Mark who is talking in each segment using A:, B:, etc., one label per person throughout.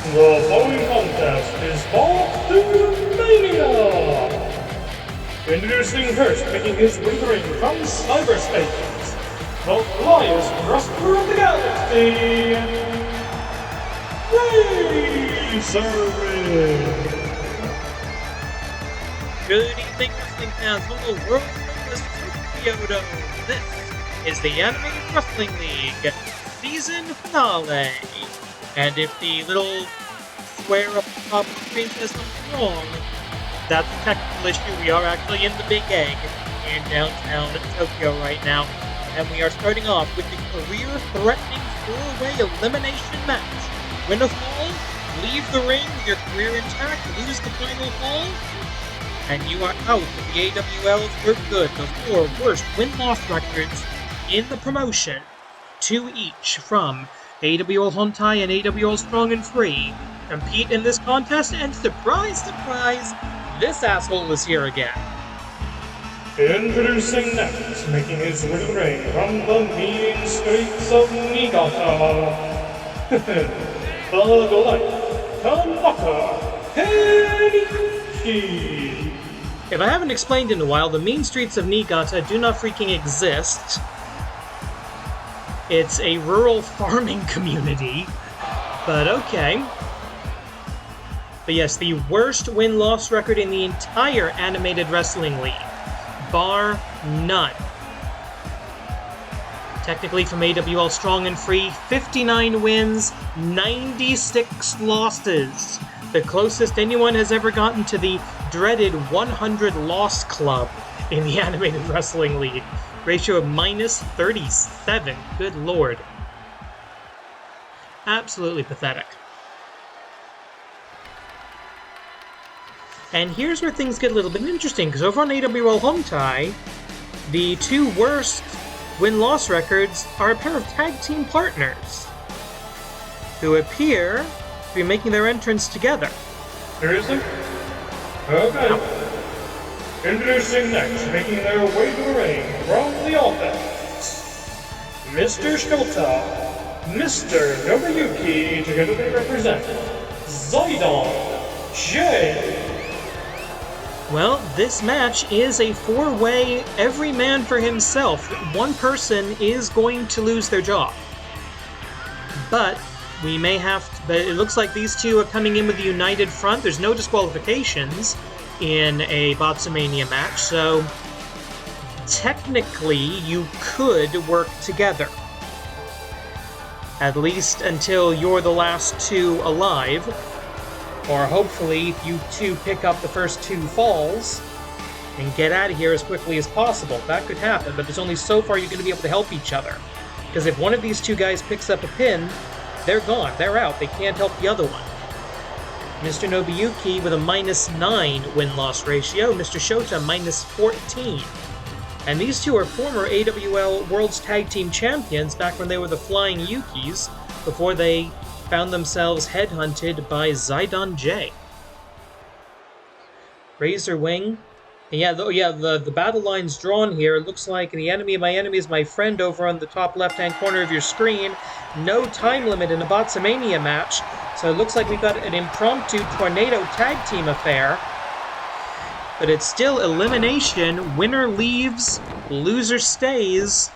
A: The following contest is BATSUMANIA! Introducing first, making his way to the ring from cyberspace, the flyest wrestler of the galaxy, Sabre!
B: Good evening, wrestling fans from the world famous Tokyo. This is the Animated Wrestling League season finale. And if the little square up the top of the screen says something wrong, that's a technical issue. We are actually in the Big Egg in downtown Tokyo right now. And we are starting off with the career-threatening four-way elimination match. Win a fall, leave the ring with your career intact, lose the final fall, and you are out of the AWL for good. The four worst win-loss records in the promotion, two each from AWL Hontai and AWL Strong and Free, compete in this contest, and surprise, surprise, this asshole is here again.
A: Introducing next, making his way to the ring from the mean streets of Niigata, the light, Tanaka, Kenichi.
B: If I haven't explained in a while, the mean streets of Niigata do not freaking exist. It's a rural farming community, but okay. But yes, the worst win-loss record in the entire Animated Wrestling League, bar none. Technically from AWL Strong and Free, 59 wins, 96 losses. The closest anyone has ever gotten to the dreaded 100 loss club in the Animated Wrestling League. Ratio of -37. Good lord. Absolutely pathetic. And here's where things get a little bit interesting, because over on AWL Hontai, the two worst win-loss records are a pair of tag team partners who appear to be making their entrance together.
A: Seriously? Okay. Introducing next, making their way to the ring from the offense, Mr. Shota, Mr. Nobuyuki, together they represent Zidon J.
B: Well, this match is a four-way, every man for himself. One person is going to lose their job. But we may have to, but it looks like these two are coming in with a united front. There's no disqualifications in a BATSUMANIA match, so technically you could work together. At least until you're the last two alive, or hopefully you two pick up the first two falls and get out of here as quickly as possible. That could happen, but there's only so far you're going to be able to help each other. Because if one of these two guys picks up a pin, they're gone, they're out, they can't help the other one. Mr. Nobuyuki with a -9 win-loss ratio, Mr. Shota -14. And these two are former AWL World's Tag Team Champions back when they were the Flying Yukis, before they found themselves headhunted by Zidon J. Razor Wing. And the battle line's drawn here. It looks like the enemy of my enemy is my friend over on the top left-hand corner of your screen. No time limit in a BATSUMANIA match. So it looks like we've got an impromptu tornado tag team affair. But it's still elimination. Winner leaves, loser stays.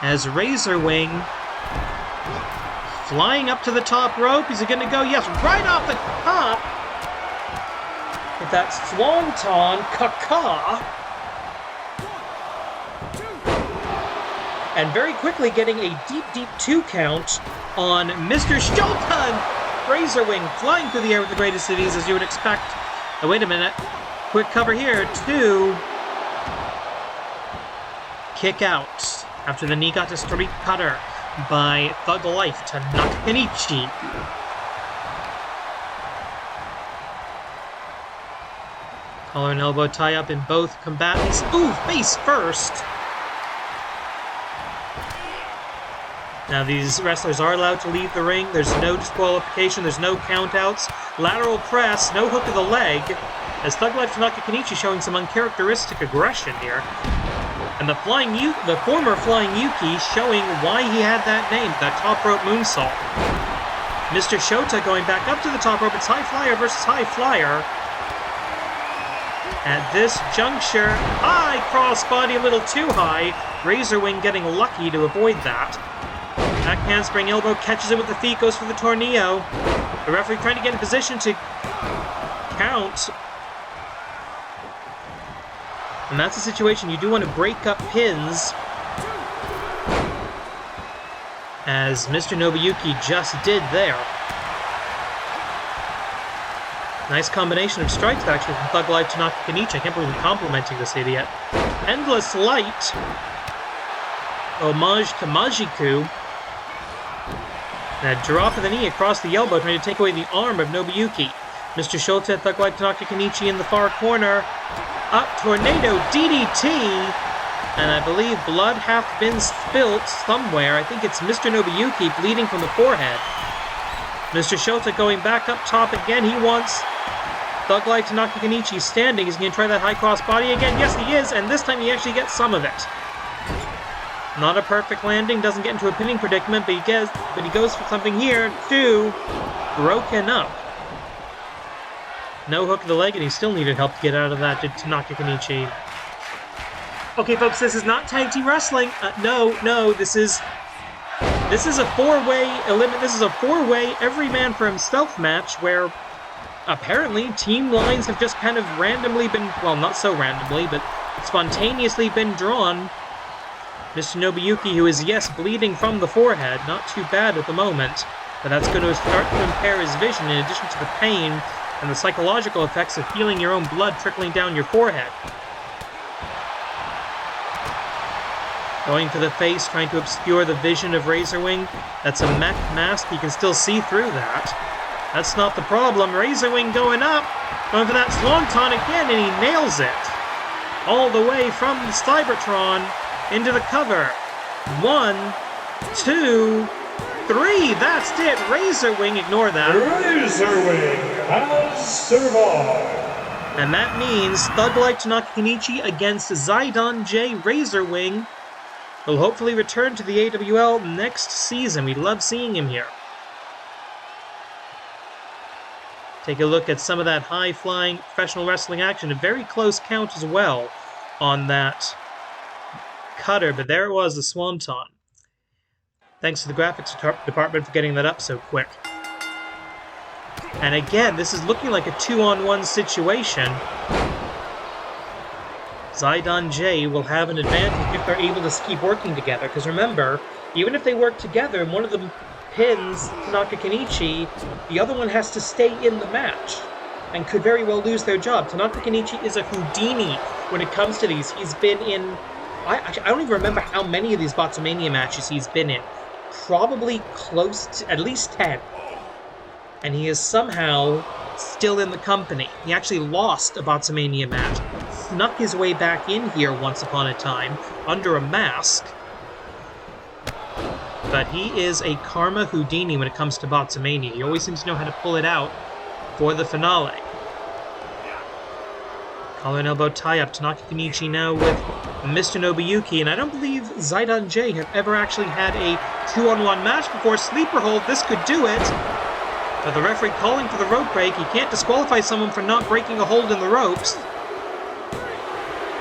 B: As Razor Wing flying up to the top rope. Is he going to go? Yes, right off the top. With that Swanton Kaka. And very quickly getting a deep, deep 2 count on Mr. Shota. Razor Wing flying through the air with the greatest of ease, as you would expect. Oh, wait a minute. Quick cover here. 2. Kick out after the Niigata Street Cutter by Thug Life to Nakanichi. Collar and elbow tie-up in both combatants. Ooh, face first! Now these wrestlers are allowed to leave the ring. There's no disqualification, there's no countouts. Lateral press, no hook of the leg. As Thug Life to Nakanichi showing some uncharacteristic aggression here. And the former Flying Yuki showing why he had that name, that top rope moonsault. Mr. Shota going back up to the top rope. It's high flyer versus high flyer. At this juncture, high crossbody, a little too high. Razorwing getting lucky to avoid that. Back handspring elbow, catches it with the feet, goes for the tornado. The referee trying to get in position to count. And that's a situation you do want to break up pins, as Mr. Nobuyuki just did there. Nice combination of strikes, actually, from Thug Life to Nakakanichi. I can't believe I'm complimenting this idiot. Endless Light. Homage to Majiku. And a drop of the knee across the elbow, trying to take away the arm of Nobuyuki. Mr. Shota, Thug Life to Nakakanichi in the far corner. Up, Tornado DDT. And I believe blood hath been spilt somewhere. I think it's Mr. Nobuyuki bleeding from the forehead. Mr. Shota going back up top again. He wants Thug Life to Nakakanichi standing. He's going to try that high cross body again. Yes, he is, and this time he actually gets some of it. Not a perfect landing. Doesn't get into a pinning predicament, but he goes for something here. Two. Broken up. No hook to the leg, and he still needed help to get out of that to Nakakanichi. Okay, folks, this is not tag team wrestling. No, this is a four-way every man for himself match where apparently team lines have just kind of randomly been, well, not so randomly, but spontaneously been drawn. Mr. Nobuyuki, who is, yes, bleeding from the forehead, not too bad at the moment, but that's going to start to impair his vision in addition to the pain and the psychological effects of feeling your own blood trickling down your forehead. Going to the face, trying to obscure the vision of Razorwing. That's a mech mask, you can still see through that. That's not the problem. Razorwing going up, going for that Swanton again, and he nails it. All the way from the Cybertron into the cover. 1, 2, 3, that's it. Razorwing, ignore that.
A: Razorwing has survived.
B: And that means Thug Life to Nakakanichi against Zaidan J. Razorwing will hopefully return to the AWL next season. We love seeing him here. Take a look at some of that high-flying professional wrestling action. A very close count as well on that cutter, but there it was, the Swanton. Thanks to the graphics department for getting that up so quick. And again, this is looking like a 2-on-1 situation. Zaidan J will have an advantage if they're able to keep working together, because remember, even if they work together and one of them pins Tanaka-Kenichi, the other one has to stay in the match and could very well lose their job. Tanaka-Kenichi is a Houdini when it comes to these. He's been in, I don't even remember how many of these BATSUMANIA matches he's been in. Probably close to at least 10. And he is somehow still in the company. He actually lost a BATSUMANIA match, snuck his way back in here once upon a time, under a mask. But he is a Karma Houdini when it comes to BATSUMANIA. He always seems to know how to pull it out for the finale. Collar and elbow tie-up. Tanaka-Kenichi now with Mr. Nobuyuki, and I don't believe Zaidan J have ever actually had a 2-on-1 match before. Sleeper hold, this could do it. But the referee calling for the rope break. He can't disqualify someone for not breaking a hold in the ropes.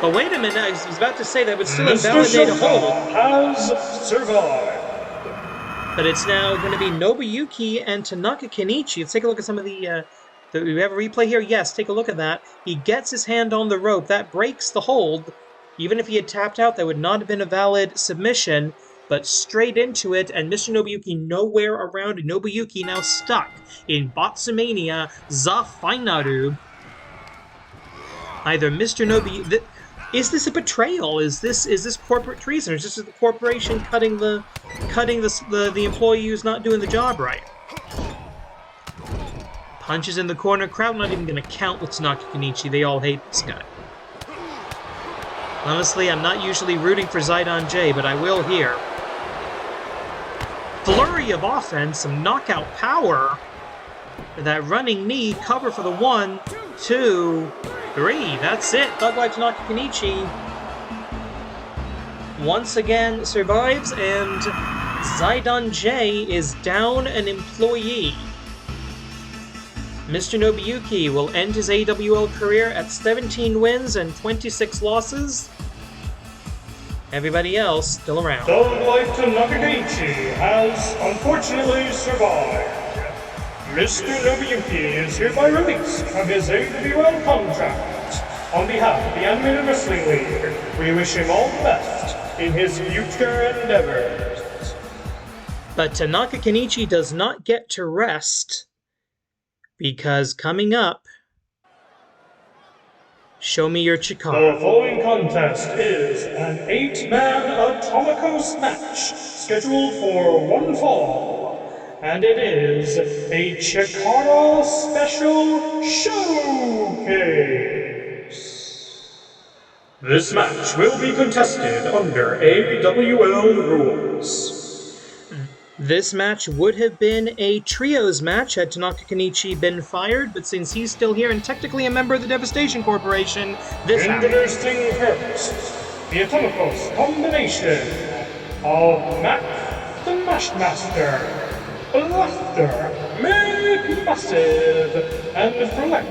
B: But wait a minute, I was about to say that would still invalidate a hold.
A: Has survived.
B: But it's now going to be Nobuyuki and Tanaka-Kenichi. Let's take a look at some of the... do we have a replay here? Yes, take a look at that. He gets his hand on the rope. That breaks the hold. Even if he had tapped out, that would not have been a valid submission. But straight into it, and Mr. Nobuyuki nowhere around it. Nobuyuki now stuck in BATSUMANIA Za Finaru. Either Mr. Nobuyuki... Is this a betrayal? Is this corporate treason? Or is this the corporation cutting the employee who's not doing the job right? Punches in the corner. Crowd not even going to count with Tanaka-Kenichi. They all hate this guy. Honestly, I'm not usually rooting for Zaidan J, but I will here. Flurry of offense, some knockout power. That running knee, cover for the 1, 2, 3. That's it. Thug Life Tanaka-Kenichi once again survives, and Zaidan J is down an employee. Mr. Nobuyuki will end his AWL career at 17 wins and 26 losses. Everybody else still around.
A: Dog Life to Nakagaichi has unfortunately survived. Mr. Nobuyuki is hereby released from his AWL contract. On behalf of the Animated Wrestling League, we wish him all the best in his future endeavors.
B: But Tanaka Kenichi does not get to rest, because coming up, show me your Chikara.
A: The following contest is an 8-man Atomicos match scheduled for one fall, and it is a Chikara Special Showcase. This match will be contested under AWL rules.
B: This match would have been a trios match had Tanaka Kenichi been fired, but since he's still here and technically a member of the Devastation Corporation, this
A: Introducing first, the Atomicos combination of Mac the Mashmaster, Blaster, Make Massive, and Flex,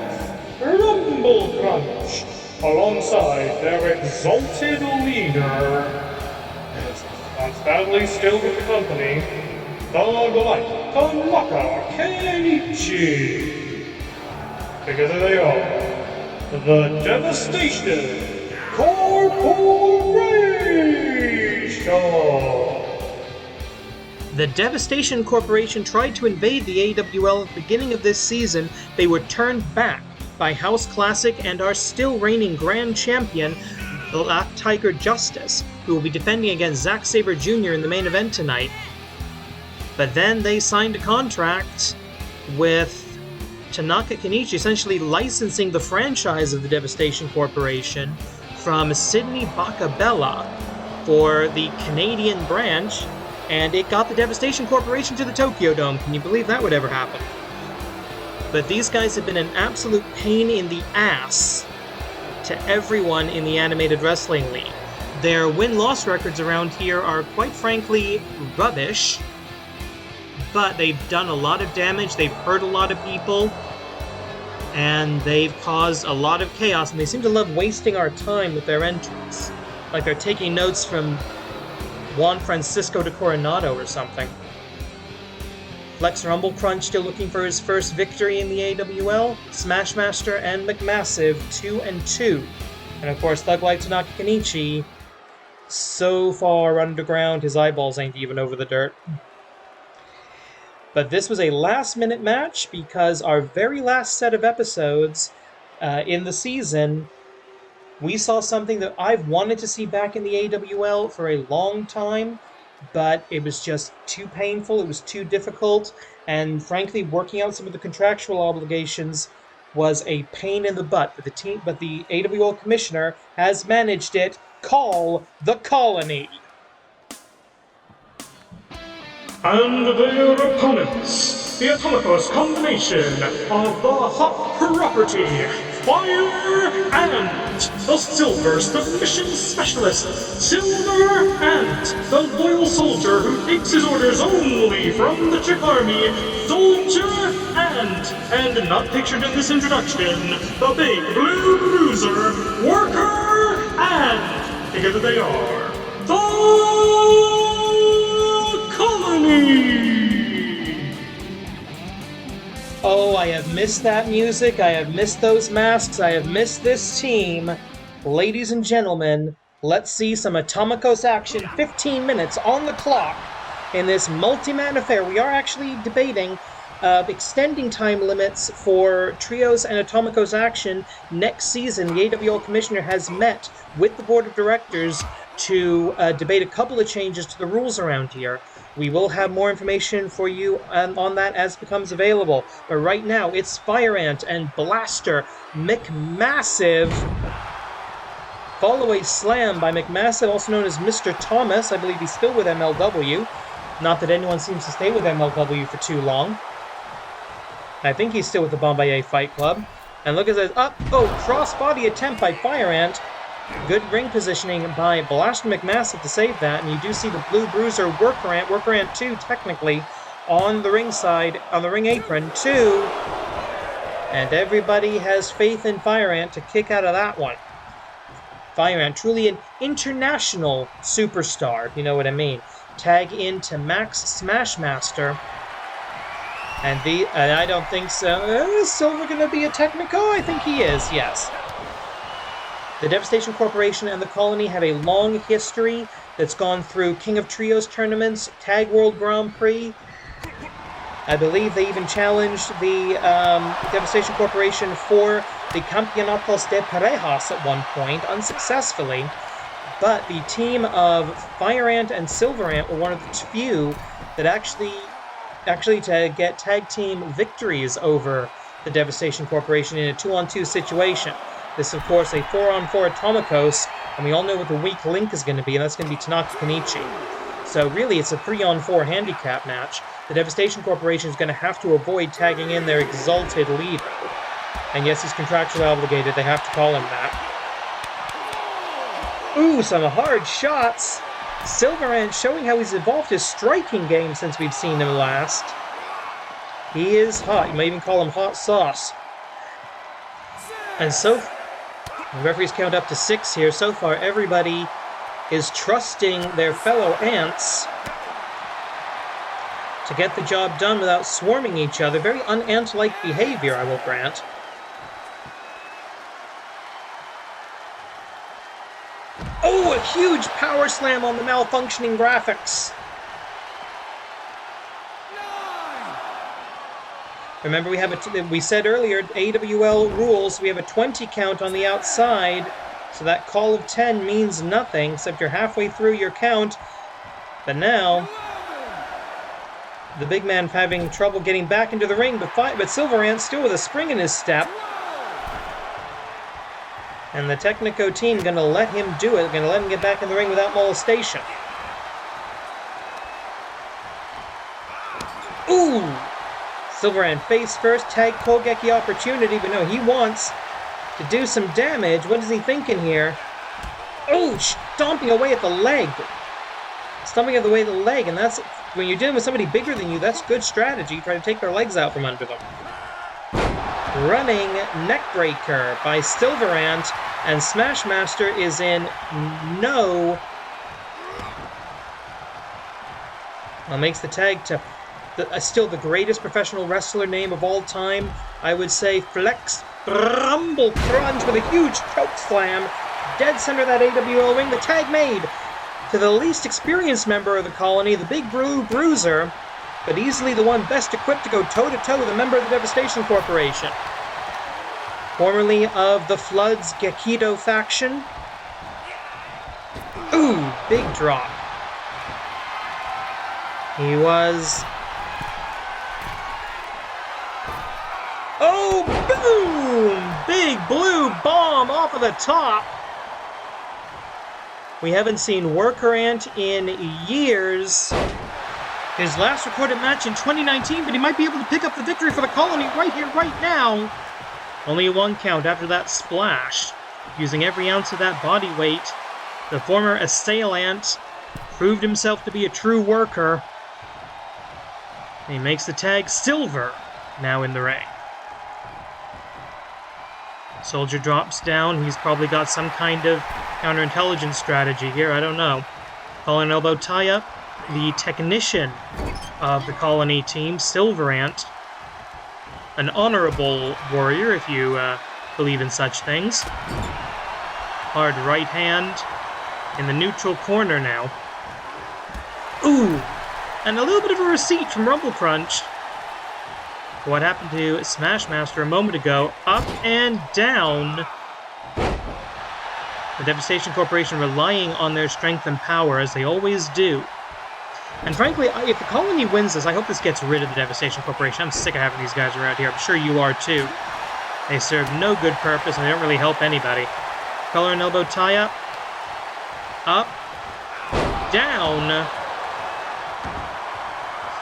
A: Rumble Crunch, alongside their exalted leader, and sadly still with the company, Dog Life, Tanaka Kenichi. Together they are the Devastation Corporation.
B: The Devastation Corporation tried to invade the AWL at the beginning of this season. They were turned back by House Classic and our still reigning Grand Champion, Black Tiger Justice, who will be defending against Zack Sabre Jr. in the main event tonight. But then they signed a contract with Tanaka Kenichi, essentially licensing the franchise of the Devastation Corporation from Sydney Bakabella for the Canadian branch, and it got the Devastation Corporation to the Tokyo Dome. Can you believe that would ever happen? But these guys have been an absolute pain in the ass to everyone in the Animated Wrestling League. Their win-loss records around here are, quite frankly, rubbish, but they've done a lot of damage, they've hurt a lot of people, and they've caused a lot of chaos, and they seem to love wasting our time with their entrance. Like they're taking notes from Juan Francisco de Coronado or something. Flex Rumble Crunch still looking for his first victory in the AWL. Smashmaster and McMassive 2-2. And of course, Thug Life Tanaka Kenichi, so far underground his eyeballs ain't even over the dirt. But this was a last-minute match because our very last set of episodes in the season, we saw something that I've wanted to see back in the AWL for a long time, but it was just too painful, it was too difficult, and frankly, working out some of the contractual obligations was a pain in the butt. But the AWL commissioner has managed it. Call the Colony.
A: And their opponents, the Atomicos combination of the Hot Property, Fire Ant, the Silver Submission Specialist, Silver Ant, the loyal soldier who takes his orders only from the Chick Army, Soldier Ant, and not pictured in this introduction, the Big Blue Bruiser, Worker Ant. Together they are the Colony!
B: Oh, I have missed that music, I have missed those masks, I have missed this team. Ladies and gentlemen, let's see some Atomicos action. 15 minutes on the clock in this multi-man affair. We are actually debating extending time limits for trios and Atomicos action next season. The AWL commissioner has met with the board of directors to debate a couple of changes to the rules around here. We will have more information for you on that as it becomes available. But right now, it's Fire Ant and Blaster McMassive. Follow-away slam by McMassive, also known as Mr. Thomas. I believe he's still with MLW. Not that anyone seems to stay with MLW for too long. I think he's still with the Bombay Fight Club. And look at this. Cross-body attempt by Fire Ant. Good ring positioning by Blaster McMassive to save that. And you do see the Blue Bruiser Worker Ant 2, technically, on the ring side, on the ring apron. 2. And everybody has faith in Fire Ant to kick out of that one. Fire Ant, truly an international superstar, if you know what I mean. Tag into Max Smashmaster. And I don't think so. Is Silver going to be a Technico? I think he is, yes. The Devastation Corporation and the Colony have a long history that's gone through King of Trios tournaments, Tag World Grand Prix. I believe they even challenged the Devastation Corporation for the Campeonatos de Parejas at one point, unsuccessfully. But the team of Fire Ant and Silver Ant were one of the few that actually to get tag team victories over the Devastation Corporation in a 2-on-2 situation. This is, of course, a 4-on-4 Atomicos, and we all know what the weak link is going to be, and that's going to be Tanaka Kenichi. So really, it's a 3-on-4 handicap match. The Devastation Corporation is going to have to avoid tagging in their exalted leader. And yes, he's contractually obligated, they have to call him that. Ooh, some hard shots! Silver Ant showing how he's evolved his striking game since we've seen him last. He is hot. You might even call him hot sauce. And so, the referees count up to 6 here. So far, everybody is trusting their fellow ants to get the job done without swarming each other. Very un-ant-like behavior, I will grant. Oh, a huge power slam on the malfunctioning graphics. Remember, we said earlier, AWL rules, we have a 20 count on the outside, so that call of 10 means nothing, except you're halfway through your count. But now, the big man having trouble getting back into the ring, but Silver Ant still with a spring in his step. And the Technico team going to let him do it, going to let him get back in the ring without molestation. Ooh! Silver Ant face first, tag Kogeki opportunity, but no, he wants to do some damage. What is he thinking here? Oh, stomping away at the leg. Stomping away at the leg, and that's, when you're dealing with somebody bigger than you, that's good strategy. Try to take their legs out from under them. Running neckbreaker by Silver Ant, and Smashmaster is in no... Well, makes the tag to still the greatest professional wrestler name of all time. I would say Flex Rumble Crunch with a huge choke slam. Dead center of that AWL ring. The tag made to the least experienced member of the Colony, the Big Bruiser, but easily the one best equipped to go toe-to-toe with a member of the Devastation Corporation. Formerly of the Flood's Gekido faction. Ooh, big drop. He was... Oh, boom! Big blue bomb off of the top. We haven't seen Worker Ant in years. His last recorded match in 2019, but he might be able to pick up the victory for the Colony right here, right now. Only one count after that splash. Using every ounce of that body weight, the former assailant proved himself to be a true worker. And he makes the tag Silver now in the ring. Soldier drops down. He's probably got some kind of counterintelligence strategy here. I don't know. Calling an elbow tie-up. The technician of the Colony team, Silver Ant. An honorable warrior, if you believe in such things. Hard right hand in the neutral corner now. Ooh! And a little bit of a receipt from Rumble Crunch. What happened to Smashmaster a moment ago? Up and down. The Devastation Corporation relying on their strength and power, as they always do. And frankly, if the Colony wins this, I hope this gets rid of the Devastation Corporation. I'm sick of having these guys around here. I'm sure you are too. They serve no good purpose, and they don't really help anybody. Collar and elbow tie-up. Up. Down.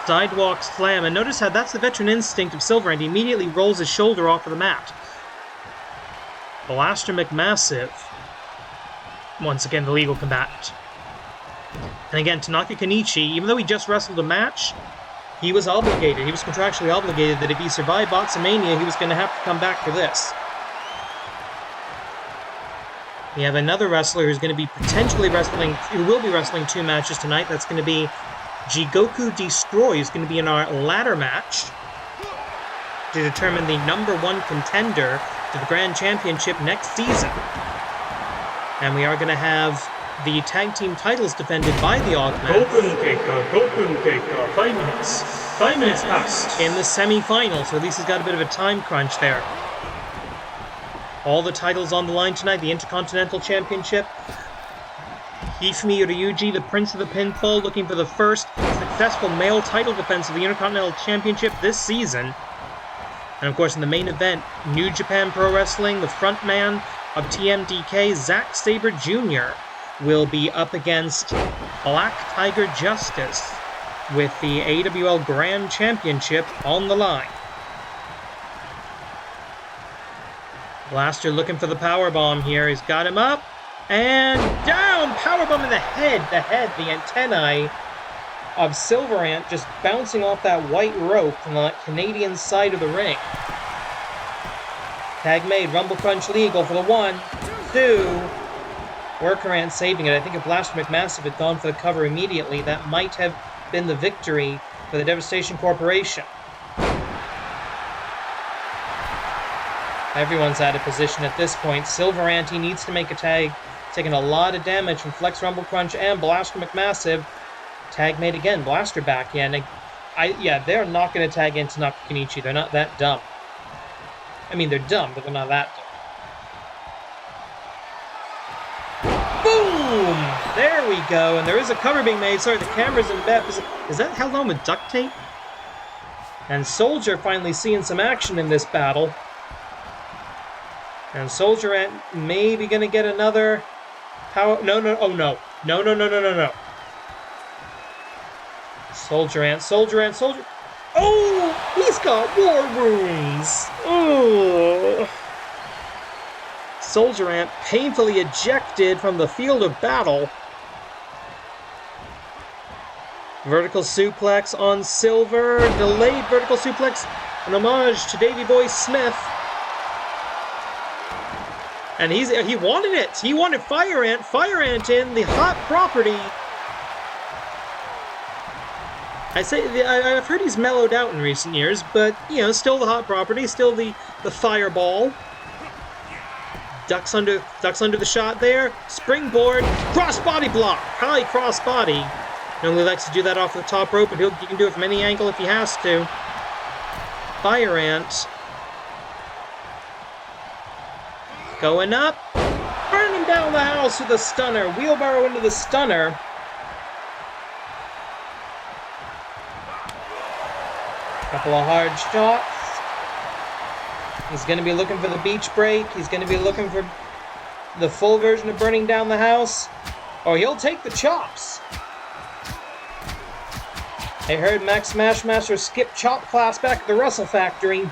B: Sidewalk slam, and notice how that's the veteran instinct of Silver, and he immediately rolls his shoulder off of the mat. Blaster McMassive. Once again, the legal combatant. And again, Tanaka Kenichi, even though he just wrestled a match, He was obligated. He was contractually obligated that if he survived BATSUMANIA, he was going to have to come back for this. We have another wrestler who's going to be potentially wrestling, who will be wrestling 2 matches tonight. That's going to be Jigoku Destroy, who's going to be in our ladder match to determine the #1 contender to the Grand Championship next season. And we are going to have the tag team titles defended by the Augments.
A: 5 minutes. 5 minutes passed.
B: In the semi-final, so at least he's got a bit of a time crunch there. All the titles on the line tonight, the Intercontinental Championship. Hifumi Ryuji, the Prince of the Pinfall, looking for the first successful male title defense of the Intercontinental Championship this season. And of course, in the main event, New Japan Pro Wrestling, the frontman of TMDK, Zack Sabre Jr., will be up against Black Tiger Justice with the AWL Grand Championship on the line. Blaster looking for the powerbomb here. He's got him up and down! Powerbomb in the head, the antennae of Silver Ant just bouncing off that white rope from the Canadian side of the ring. Tag made, Rumble Crunch legal for the 1, 2. Worker Ant saving it. I think if Blaster McMassive had gone for the cover immediately, that might have been the victory for the Devastation Corporation. Everyone's out of position at this point. Silver Ant, he needs to make a tag. Taking a lot of damage from Flex Rumble Crunch and Blaster McMassive. Tag made again. Blaster back in. Yeah, they're not going to tag in Tanaka Kenichi. They're not that dumb. I mean, they're dumb, but they're not that dumb. Boom! There we go. And there is a cover being made. Sorry, the camera's in bed. Is that held on with duct tape? And Soldier finally seeing some action in this battle. And Soldier Ant maybe going to get another power... No. No. Soldier Ant. Oh! He's got war wounds! Oh! Soldier Ant painfully ejected from the field of battle. Vertical suplex on Silver. Delayed vertical suplex. An homage to Davey Boy Smith. And he wanted it. He wanted Fire Ant. Fire Ant in the hot property. I've heard he's mellowed out in recent years, but you know, still the hot property, still the fireball. Ducks under the shot there. Springboard, crossbody block, high crossbody. Normally likes to do that off the top rope, but he can do it from any angle if he has to. Fire Ant. Going up, burning down the house with a stunner. Wheelbarrow into the stunner. Couple of hard shots. He's going to be looking for the beach break. He's going to be looking for the full version of burning down the house. Or he'll take the chops. I heard Max Smashmaster skip chop class back at the Russell Factory.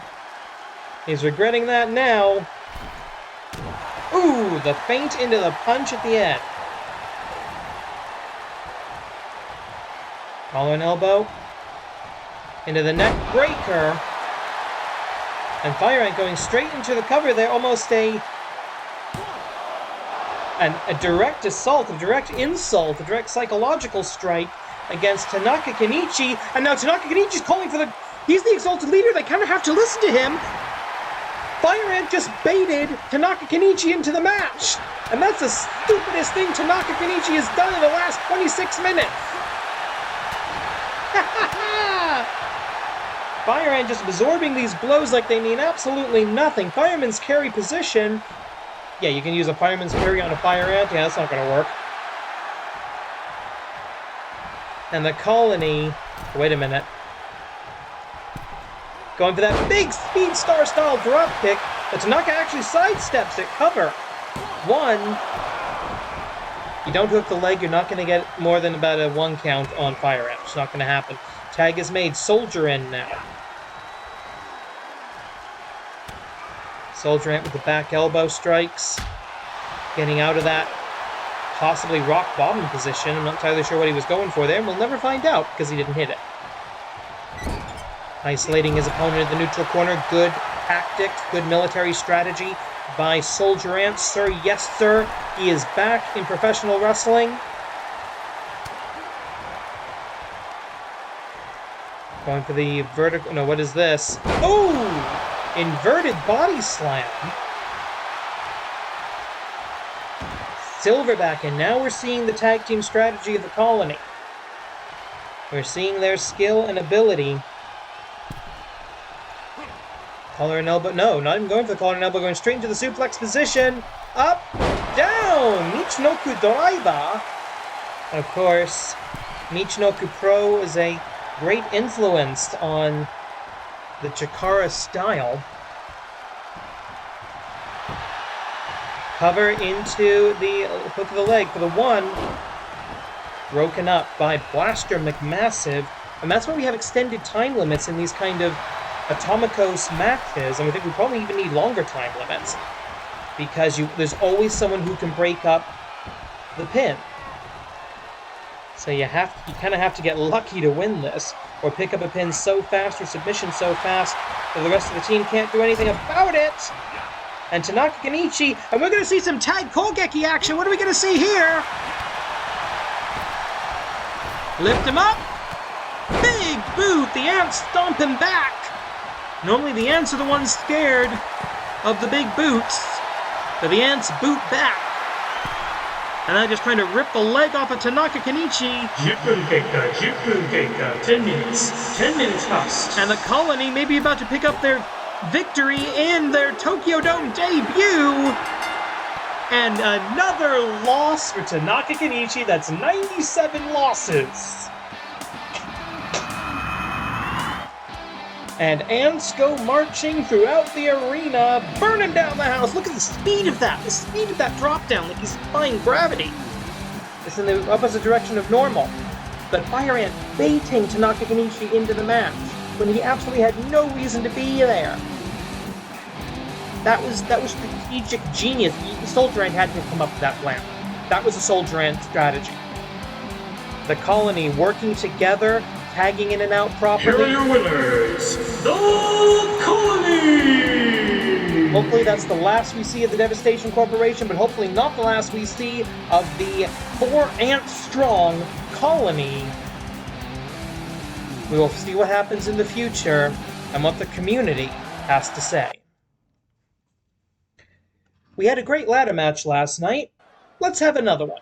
B: He's regretting that now. Ooh, the feint into the punch at the end. Collar and elbow. Into the neck breaker. And Fire Ant going straight into the cover there. Almost a direct assault, a direct insult, a direct psychological strike against Tanaka Kenichi. And now Tanaka Kenichi's calling for he's the exalted leader. They kind of have to listen to him. Fire Ant just baited Tanaka Kenichi into the match. And that's the stupidest thing Tanaka Kenichi has done in the last 26 minutes. Fire Ant just absorbing these blows like they mean absolutely nothing. Fireman's carry position. Yeah, you can use a fireman's carry on a Fire Ant. Yeah, that's not going to work. And the Colony... Wait a minute. Going for that big Speed Star style drop kick, but Tanaka actually sidesteps it. Cover. 1. You don't hook the leg, you're not going to get more than about a 1 count on Fire Ant. It's not going to happen. Tag is made. Soldier in now. Soldier Ant with the back elbow strikes. Getting out of that possibly rock bottom position. I'm not entirely sure what he was going for there, and we'll never find out because he didn't hit it. Isolating his opponent in the neutral corner. Good tactics, good military strategy by Soldier Ant. Sir, yes sir, he is back in professional wrestling. Going for the vertical... No, what is this? Oh! Inverted body slam. Silverback, and now we're seeing the tag team strategy of the Colony. We're seeing their skill and ability. Collar and elbow. No, not even going for the collar and elbow. Going straight into the suplex position. Up, down. Michinoku Doraiba. Of course, Michinoku Pro is a great influence on the Chikara style. Cover into the hook of the leg for the one. Broken up by Blaster McMassive. And that's why we have extended time limits in these kind of Atomicos matches. And we think we probably even need longer time limits. Because there's always someone who can break up the pin. So you kind of have to get lucky to win this. Or pick up a pin so fast or submission so fast that the rest of the team can't do anything about it. And Tanaka Kenichi, and we're going to see some tag Kogeki action. What are we going to see here? Lift him up. Big boot. The Ants stomp him back. Normally the Ants are the ones scared of the big boots. So the Ants boot back. And now just trying to rip the leg off of Tanaka Kenichi.
A: Jippun Geika, 10 minutes. 10 minutes passed.
B: And the Colony may be about to pick up their victory in their Tokyo Dome debut. And another loss for Tanaka Kenichi. That's 97 losses. And ants go marching throughout the arena, burning down the house. Look at the speed of that. The speed of that drop down, like he's defying gravity. It's in the opposite direction of normal. But Fire Ant baiting Tanaka Kenichi into the match when he absolutely had no reason to be there. That was strategic genius. The Soldier Ant had to come up with that plan. That was a Soldier Ant strategy. The Colony working together, tagging in and out properly.
A: Here are your winners, the Colony!
B: Hopefully that's the last we see of the Devastation Corporation, but hopefully not the last we see of the 4-ant-strong Colony. We will see what happens in the future and what the community has to say. We had a great ladder match last night. Let's have another one.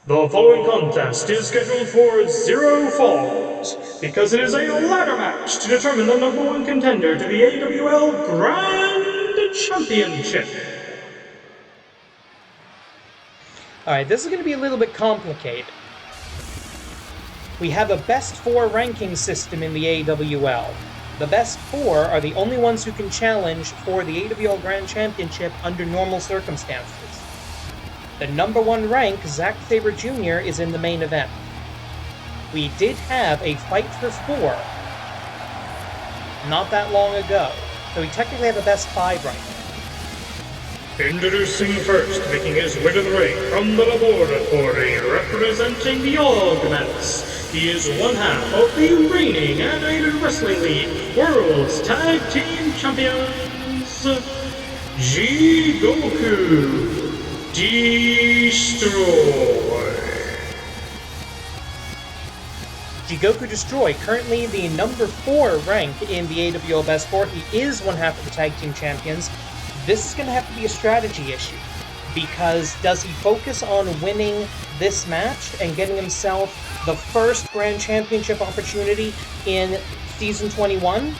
A: The following contest is scheduled for 0 falls, because it is a ladder match to determine the #1 contender to the AWL Grand Championship.
B: Alright, this is going to be a little bit complicated. We have a best 4 ranking system in the AWL. The best 4 are the only ones who can challenge for the AWL Grand Championship under normal circumstances. The #1 rank, Zack Sabre Jr., is in the main event. We did have a Fight for 4 not that long ago, so we technically have a best 5 right now.
A: Introducing first, making his way to the ring from the laboratory, representing the Augments. He is one half of the reigning Animated Wrestling League World's Tag Team Champions, Jigoku Destroy.
B: Jigoku Destroy, currently the #4 rank in the AWL Best 4. He is one half of the Tag Team Champions. This is going to have to be a strategy issue, because does he focus on winning this match and getting himself the first Grand Championship opportunity in Season 21?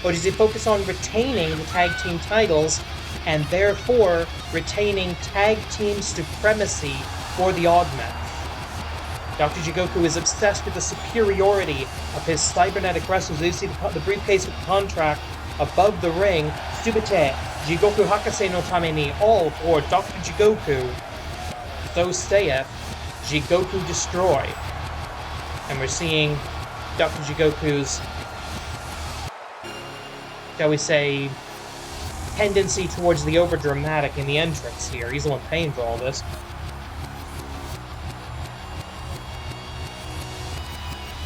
B: Or does he focus on retaining the Tag Team titles and therefore retaining Tag Team supremacy for the Augments? Dr. Jigoku is obsessed with the superiority of his cybernetic wrestlers. You see the briefcase with the contract above the ring. Subite, Jigoku Hakase no Tame ni, all for Dr. Jigoku. So saith Jigoku Destroy. And we're seeing Dr. Jigoku's, shall we say, tendency towards the overdramatic in the entrance here. He's the one paying for all this.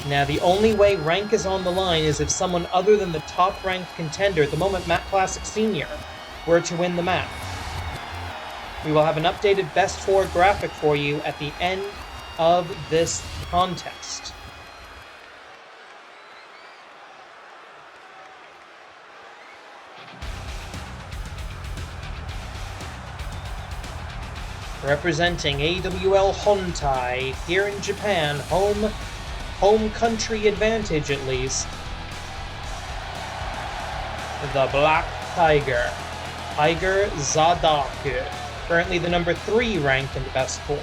B: Now, the only way rank is on the line is if someone other than the top-ranked contender, at the moment Matt Classic Sr., were to win the match. We will have an updated Best 4 graphic for you at the end of this contest. Representing AWL Hontai here in Japan, home country advantage at least. The Black Tiger, Tiger Zadaku, currently the number 3 ranked in the Best 4.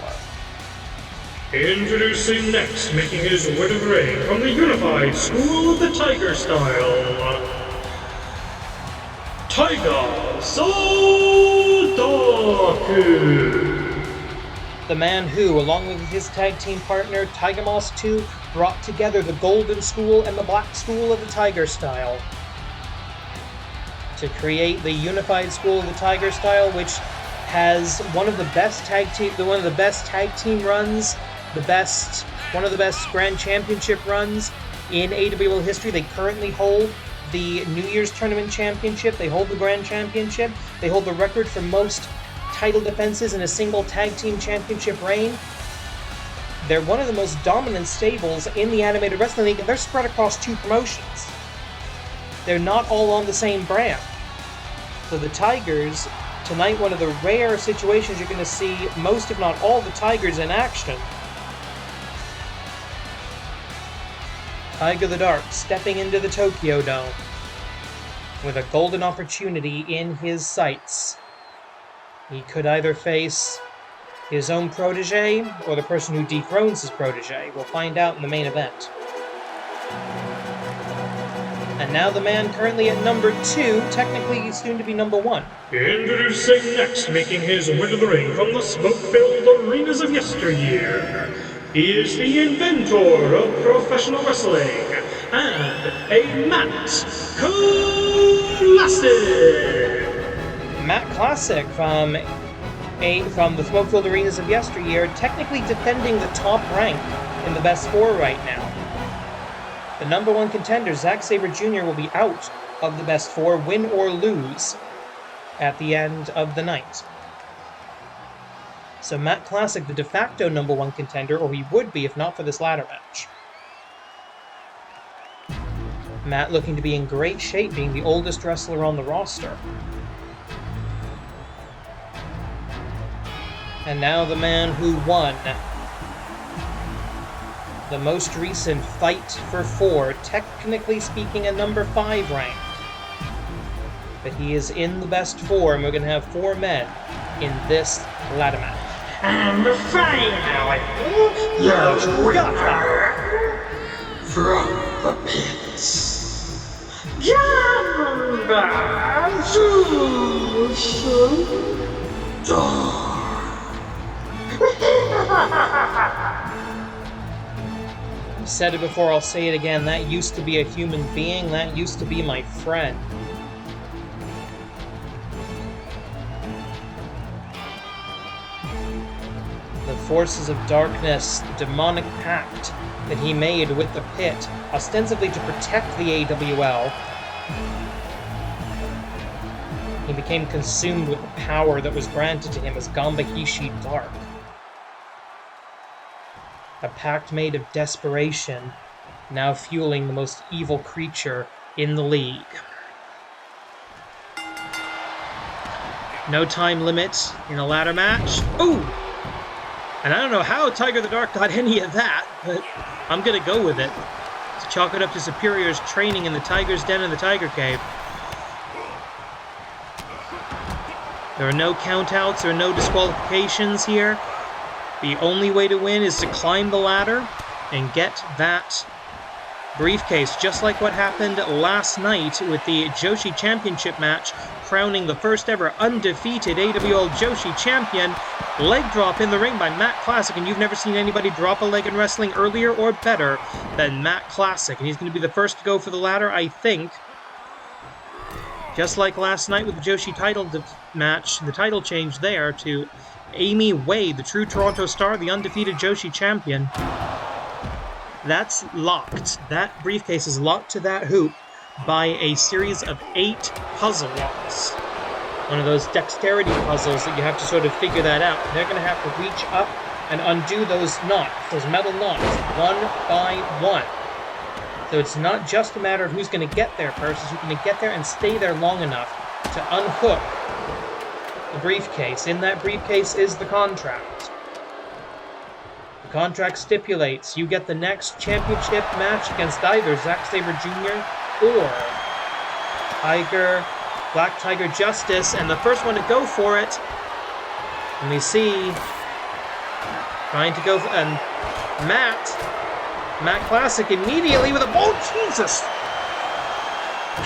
A: Introducing next, making his way to the ring from the Unified School of the Tiger Style, Tiger Zadaku.
B: The man who, along with his tag team partner, Tiger Moss 2, brought together the Golden School and the Black School of the Tiger Style to create the Unified School of the Tiger Style, which has one of the best tag team runs, one of the best Grand Championship runs in AWL history. They currently hold the New Year's Tournament Championship. They hold the Grand Championship. They hold the record for most title defenses in a single tag team championship reign. They're one of the most dominant stables in the Animated Wrestling League, and they're spread across 2 promotions. They're not all on the same brand. So the Tigers, tonight, one of the rare situations you're going to see most, if not all, the Tigers in action. Tiger the Dark stepping into the Tokyo Dome with a golden opportunity in his sights. He could either face his own protege or the person who dethrones his protege. We'll find out in the main event. And now the man currently at number 2, technically soon to be number 1.
A: Introducing next, making his way to the ring from the smoke-filled arenas of yesteryear, he is the inventor of professional wrestling and a Matt Classic.
B: Matt Classic from the smoke-filled arenas of yesteryear, technically defending the top rank in the Best 4 right now. The number 1 contender, Zack Sabre Jr., will be out of the Best 4, win or lose, at the end of the night. So Matt Classic, the de facto number 1 contender, or he would be if not for this ladder match. Matt looking to be in great shape, being the oldest wrestler on the roster. And now the man who won the most recent Fight for 4, technically speaking a number 5 rank. But he is in the Best 4, and we're going to have 4 men in this ladder match.
A: And finally, your winner from the pits, Danhausen.
B: I've said it before, I'll say it again. That used to be a human being. That used to be my friend. The forces of darkness, the demonic pact that he made with the pit, ostensibly to protect the AWL. He became consumed with the power that was granted to him as Gambahishi Dark. A pact made of desperation, now fueling the most evil creature in the league. No time limit in a ladder match. Ooh! And I don't know how Tiger the Dark got any of that, but I'm gonna go with it. To chalk it up to Superior's training in the Tiger's Den and the Tiger Cave. There are no countouts, there are no disqualifications here. The only way to win is to climb the ladder and get that briefcase, just like what happened last night with the Joshi Championship match, crowning the first ever undefeated AWL Joshi champion. Leg drop in the ring by Matt Classic, and you've never seen anybody drop a leg in wrestling earlier or better than Matt Classic. And he's going to be the first to go for the ladder, I think. Just like last night with the Joshi title match, the title change there to Amy Wade, the true Toronto star, the undefeated Joshi champion. That's locked. That briefcase is locked to that hoop by a series of 8 puzzle locks. One of those dexterity puzzles that you have to sort of figure that out. They're going to have to reach up and undo those knots, those metal knots, one by one. So it's not just a matter of who's going to get there first, it's who's going to get there and stay there long enough to unhook the briefcase. In that briefcase is the contract. The contract stipulates you get the next championship match against either Zack Sabre Jr. or Black Tiger Justice, and the first one to go for it, and we see, trying to go, and Matt Classic immediately with a, oh Jesus!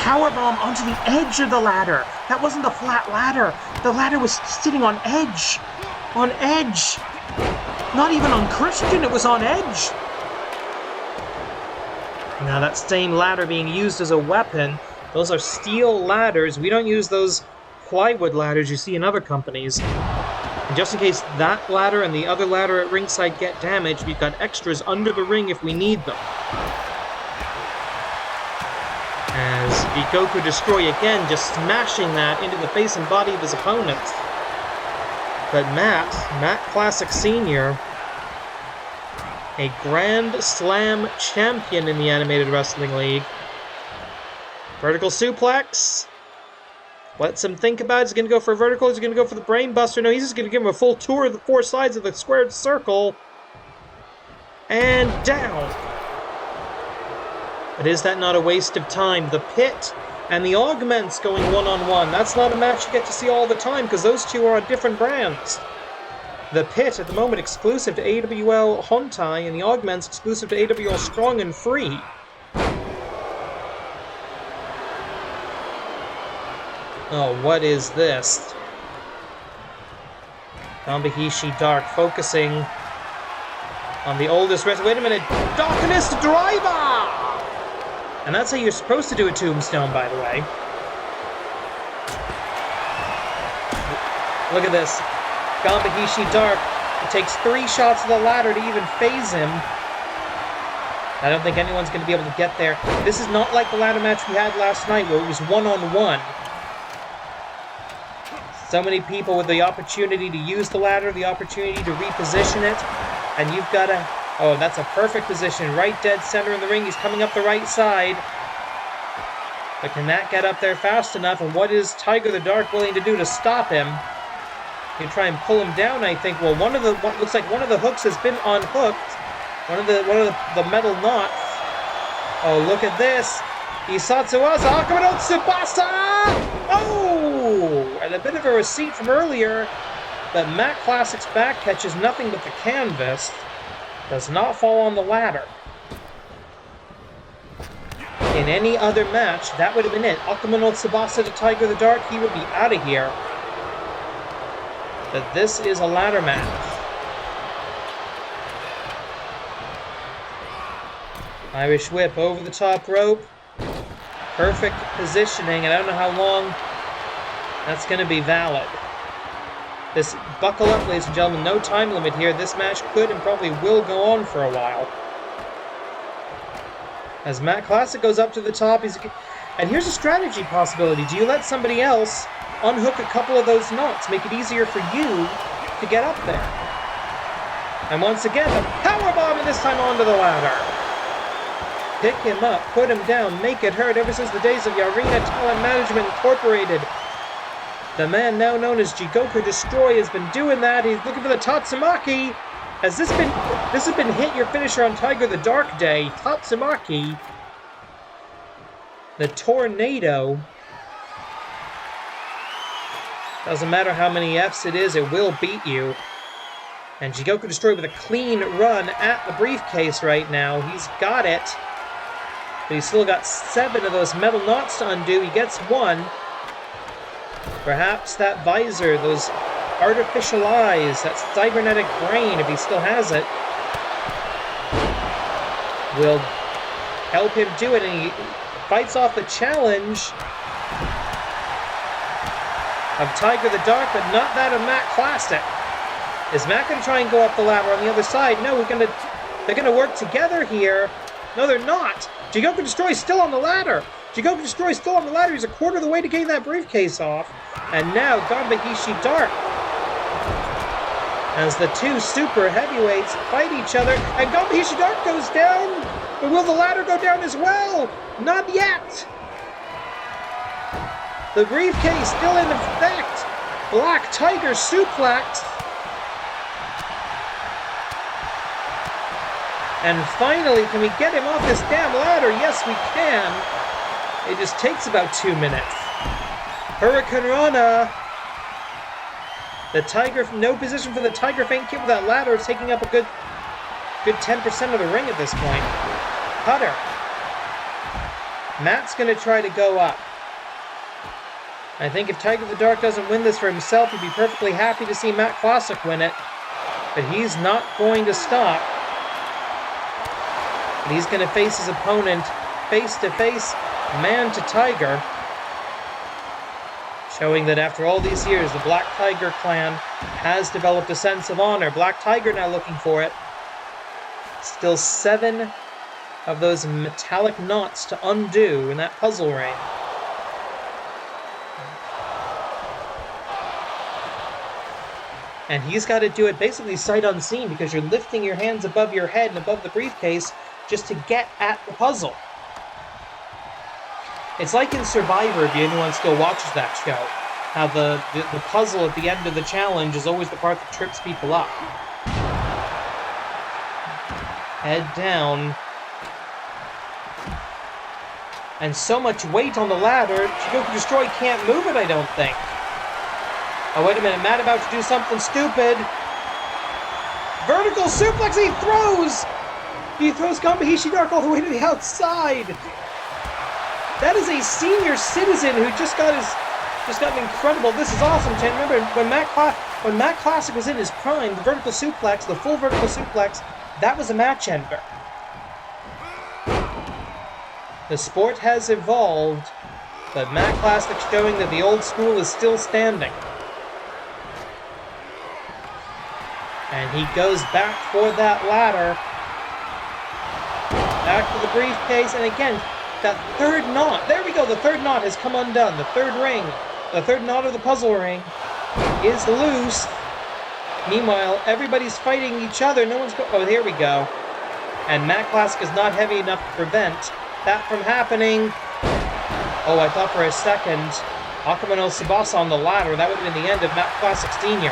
B: Powerbomb onto the edge of the ladder. That wasn't a flat ladder. The ladder was sitting on edge. On edge. Not even on Christian, it was on edge. Now that same ladder being used as a weapon, those are steel ladders. We don't use those plywood ladders you see in other companies. And just in case that ladder and the other ladder at ringside get damaged, we've got extras under the ring if we need them. As Goku Destroy again, just smashing that into the face and body of his opponent. But Matt Classic Sr., a Grand Slam champion in the Animated Wrestling League. Vertical suplex. Lets him think about it. Is he going to go for a vertical? Is he going to go for the brain buster? No, he's just going to give him a full tour of the 4 sides of the squared circle. And down. But is that not a waste of time? The Pit and the Augments going one-on-one. That's not a match you get to see all the time because those two are on different brands. The Pit, at the moment, exclusive to AWL Hontai, and the Augments exclusive to AWL Strong and Free. Oh, what is this? Nambahishi Dark focusing on the oldest wrestler. Wait a minute! Darkness Driver! And that's how you're supposed to do a tombstone, by the way. Look at this. Gambahishi Dark. It takes 3 shots of the ladder to even phase him. I don't think anyone's going to be able to get there. This is not like the ladder match we had last night where it was one-on-one. So many people with the opportunity to use the ladder, the opportunity to reposition it, and you've got to... Oh, that's a perfect position. Right dead center in the ring. He's coming up the right side. But can that get up there fast enough? And what is Tiger the Dark willing to do to stop him? You try and pull him down, I think. Well, what looks like one of the hooks has been unhooked. One of the metal knots. Oh, look at this. Isatsuwaza Akamado Tsubasa! Oh! And a bit of a receipt from earlier. But Matt Classic's back catches nothing but the canvas. Does not fall on the ladder. In any other match, that would have been it. Akamado Tsubasa to Tiger the Dark, he would be out of here. But this is a ladder match. Irish whip over the top rope. Perfect positioning, and I don't know how long that's going to be valid. This, buckle up, ladies and gentlemen, no time limit here. This match could and probably will go on for a while. As Matt Classic goes up to the top, and here's a strategy possibility. Do you let somebody else unhook a couple of those knots, make it easier for you to get up there? And once again, the powerbomb, and this time onto the ladder. Pick him up, put him down, make it hurt ever since the days of Yarina Talent Management Incorporated. The man now known as Jigoku Destroy has been doing that. He's looking for the Tatsumaki. Has this has been hit your finisher on Tiger the Dark Day? Tatsumaki. The Tornado. Doesn't matter how many Fs it is, it will beat you. And Jigoku Destroy with a clean run at the briefcase right now. He's got it. But he's still got 7 of those metal knots to undo. He gets 1. Perhaps that visor, those artificial eyes, that cybernetic brain, if he still has it, will help him do it. And he fights off the challenge of Tiger the Dark, but not that of Matt Classic. Is Matt going to try and go up the ladder on the other side? No, we're going to
C: They're going to work together here. No, they're not. Jigoku Destroy's still on the ladder. Jigoku Destroy's still on the ladder. He's a quarter of the way to getting that briefcase off. And now Ganbahishi Dark. As the two super heavyweights fight each other. And Ganbahishi Dark goes down. But will the ladder go down as well? Not yet. The briefcase still in effect. Black Tiger suplex. And finally, can we get him off this damn ladder? Yes, we can. It just takes about 2 minutes. Hurricane Rana. The Tiger, no position for the Tiger Feint kick with that ladder. It's taking up a good 10% of the ring at this point. Cutter. Matt's going to try to go up. I think if Tiger the Dark doesn't win this for himself, he'd be perfectly happy to see Matt Classic win it. But he's not going to stop. And he's going to face his opponent face-to-face, man to Tiger. Showing that after all these years, the Black Tiger clan has developed a sense of honor. Black Tiger now looking for it. Still 7 of those metallic knots to undo in that puzzle ring. And he's got to do it basically sight unseen because you're lifting your hands above your head and above the briefcase just to get at the puzzle. It's like in Survivor, if anyone still watches that show, how the puzzle at the end of the challenge is always the part that trips people up. Head down. And so much weight on the ladder, Jigoku Destroy can't move it, I don't think. Oh, wait a minute, Matt about to do something stupid. Vertical suplex, he throws! He throws Ganbahishi Dark all the way to the outside. That is a senior citizen who just got an incredible. This is awesome, Chen. Remember when Matt Classic was in his prime, the vertical suplex, the full vertical suplex, that was a match ender. The sport has evolved, but Matt Classic showing that the old school is still standing. And he goes back for that ladder. Back to the briefcase, and again, that third knot. There we go, the third knot has come undone. The third ring, the third knot of the puzzle ring is loose. Meanwhile, everybody's fighting each other. No one's oh, here we go. And Matt Classic is not heavy enough to prevent that from happening. Oh, I thought for a second, Akuma no Tsubasa on the ladder. That would have been the end of Matt Classic Sr.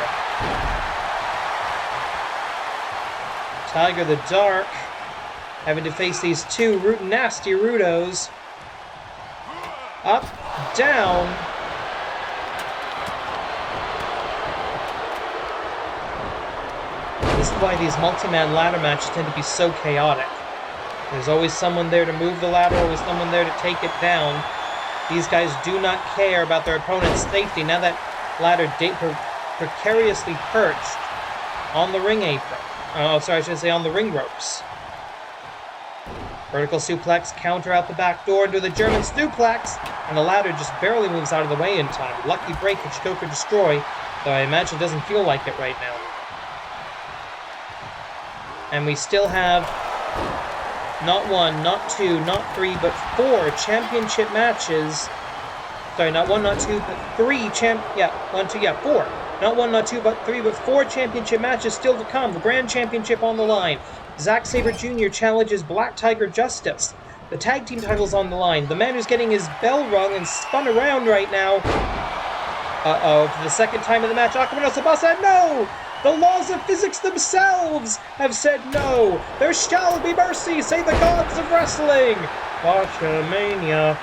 C: Tiger the Dark having to face these two nasty Rudos. Up, down. This is why these multi-man ladder matches tend to be so chaotic. There's always someone there to move the ladder, always someone there to take it down. These guys do not care about their opponent's safety. Now that ladder precariously perched on the ring apron. Oh, sorry, I should say on the ring ropes. Vertical suplex, counter out the back door into the German suplex, and the ladder just barely moves out of the way in time. Lucky break for Jigoku Destroy, though I imagine it doesn't feel like it right now. And we still have not 1, not 2, not 3, but 4 championship matches. Sorry, not 1, not 2, but 3 4. Not 1, not 2, but 3, but 4 championship matches still to come. The Grand Championship on the line. Zack Sabre Jr. challenges Black Tiger Justice. The tag team title's on the line. The man who's getting his bell rung and spun around right now. Uh-oh, for the second time in the match, Akuma no Tsubasa, no! The laws of physics themselves have said no! There shall be mercy, say the gods of wrestling! Botchamania.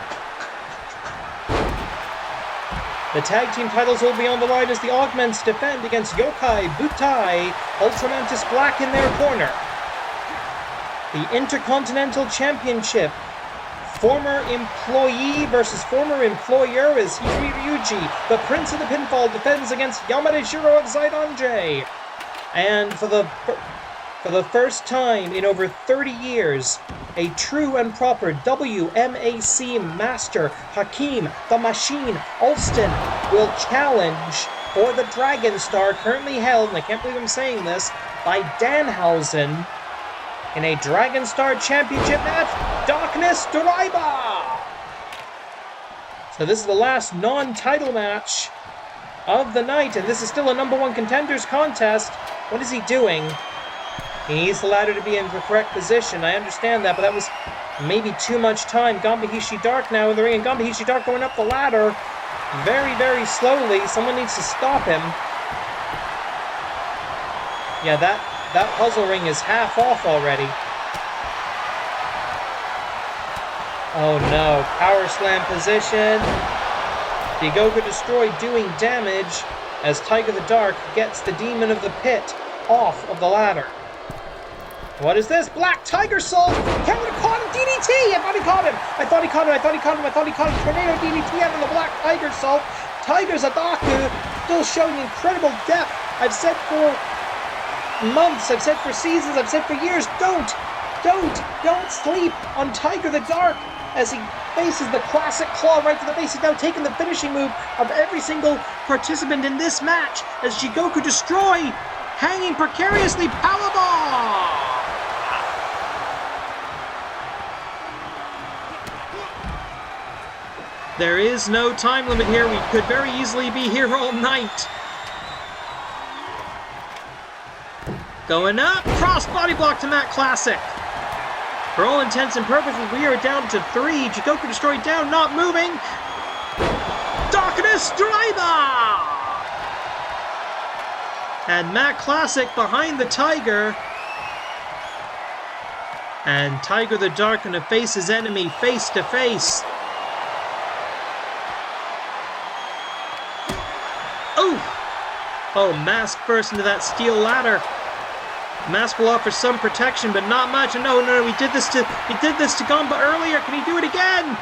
C: The tag team titles will be on the line as the Augments defend against Yokai, Butai, Ultramantis Black in their corner. The Intercontinental Championship. Former employee versus former employer is Hifumi Ryuji. The Prince of the Pinfall defends against Yamada Jiro of Zaidanje. And for the first time in over 30 years, a true and proper WMAC master, Hakim, the Machine, Alston, will challenge for the Dragonstar, currently held, and I can't believe I'm saying this, by Danhausen. in a Dragonstar Championship match, Darkness Driver! So this is the last non-title match of the night, and this is still a #1 contenders contest. What is he doing? He needs the ladder to be in the correct position. I understand that, but that was maybe too much time. Gambahishi Dark now in the ring, and Gambahishi Dark going up the ladder very, very slowly. Someone needs to stop him. Yeah, that puzzle ring is half off already. Oh no, power slam position. Jigoku Destroy doing damage as Tiger the Dark gets the Demon of the Pit off of the ladder. What is this? Black Tiger Salt! Can would have caught him! DDT! I thought he caught him! I thought he caught him! Tornado DDT out of the Black Tiger Salt! Tiger Zadaku still showing incredible depth. I've said for months, I've said for seasons, I've said for years, don't sleep on Tiger the Dark as he faces the classic claw right to the face. He's now taking the finishing move of every single participant in this match as Jigoku Destroy hanging precariously powerbomb! There is no time limit here. We could very easily be here all night. Going up, cross body block to Matt Classic. For all intents and purposes, we are down to 3. Jigoku Destroy down, not moving. Darkness Driver! And Matt Classic behind the Tiger. And Tiger the Dark gonna face his enemy face to face. Oh, Mask burst into that steel ladder. Mask will offer some protection, but not much. No, we did this to Gamba earlier. Can he do it again?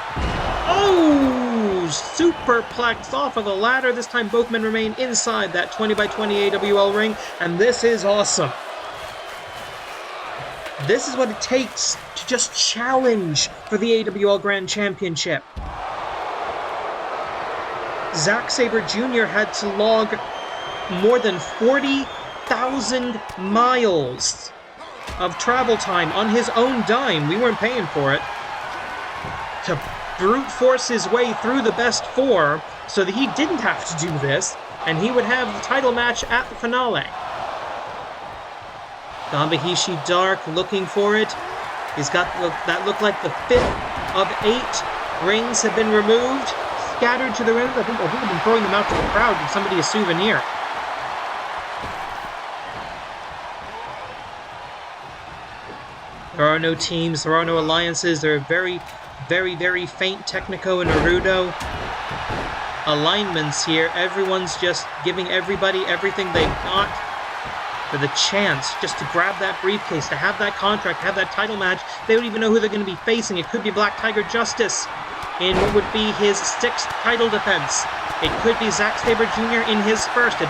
C: Oh, superplex off of the ladder. This time both men remain inside that 20x20 AWL ring, and this is awesome. This is what it takes to just challenge for the AWL Grand Championship. Zack Sabre Jr. had to log more than 40,000 miles of travel time on his own dime. We weren't paying for it. To brute force his way through the best 4 so that he didn't have to do this, and he would have the title match at the finale. Gambahishi Dark looking for it. He's got that look like the 5th of 8 rings have been removed, scattered to the rings. I think they've been throwing them out to the crowd to give somebody a souvenir. There are no teams, there are no alliances, there are very, very, very faint Technico and Naruto alignments here. Everyone's just giving everybody everything they got for the chance just to grab that briefcase, to have that contract, have that title match. They don't even know who they're going to be facing. It could be Black Tiger Justice in what would be his 6th title defense. It could be Zack Sabre Jr. in his first. He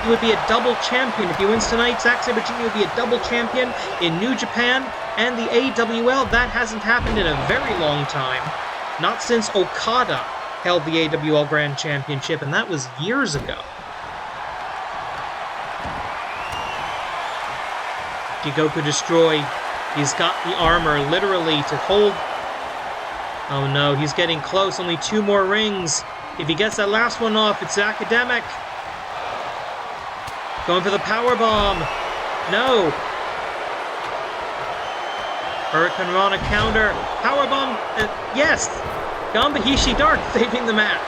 C: would be a double champion. If he wins tonight, Zack Sabre Jr. would be a double champion in New Japan and the AWL. That hasn't happened in a very long time. Not since Okada held the AWL Grand Championship, and that was years ago. Jigoku Destroy. He's got the armor, literally, to hold. Oh no, he's getting close. Only 2 more rings. If he gets that last one off, it's academic. Going for the power bomb. No. Hurricane Rana counter. Power bomb. Yes. Gambahishi Dark saving the match.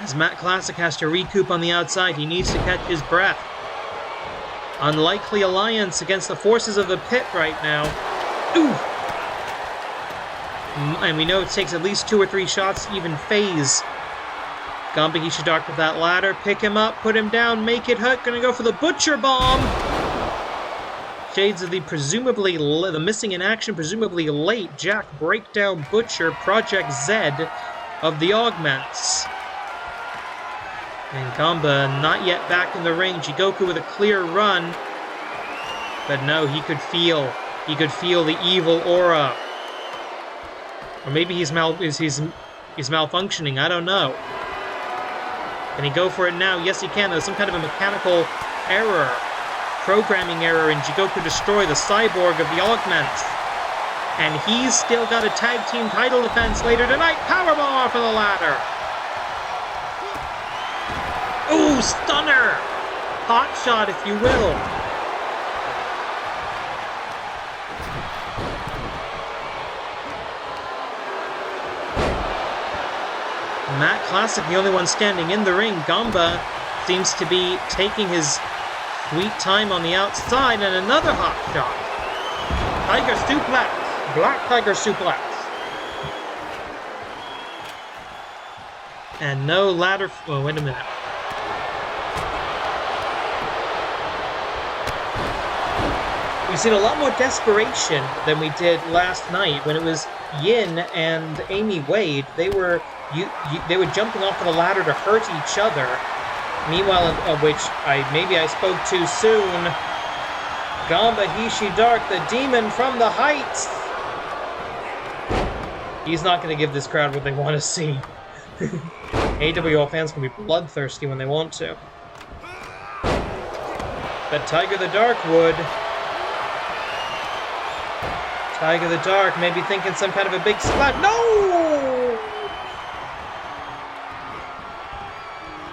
C: As Matt Classic has to recoup on the outside, he needs to catch his breath. Unlikely alliance against the forces of the pit right now. Ooh. And we know it takes at least 2 or 3 shots to even phase Gambahishi Dark with that ladder. Pick him up, put him down, make it hurt. Gonna go for the Butcher Bomb. Shades of the missing in action, presumably late Jack Breakdown Butcher, Project Z of the Augments. And Gamba not yet back in the ring. Jigoku with a clear run. But no, he could feel the evil aura. Or maybe he's malfunctioning, I don't know. Can he go for it now? Yes, he can. There's some kind of a mechanical error programming error in Jigoku Destroy, the cyborg of the Augments. And he's still got a tag team title defense later tonight. Powerbomb off of the ladder. Ooh, stunner! Hot shot, if you will. Matt Classic, the only one standing in the ring. Gamba seems to be taking his sweet time on the outside, and another hot shot. Tiger suplex. Black Tiger suplex. And no ladder... Oh, wait a minute. We've seen a lot more desperation than we did last night when it was Yin and Amy Wade. They were jumping off of the ladder to hurt each other. Meanwhile, maybe I spoke too soon. Gamba Hishi Dark, the demon from the heights. He's not going to give this crowd what they want to see. AWL fans can be bloodthirsty when they want to. But Tiger the Dark would. Tiger the Dark may be thinking some kind of a big splat. No!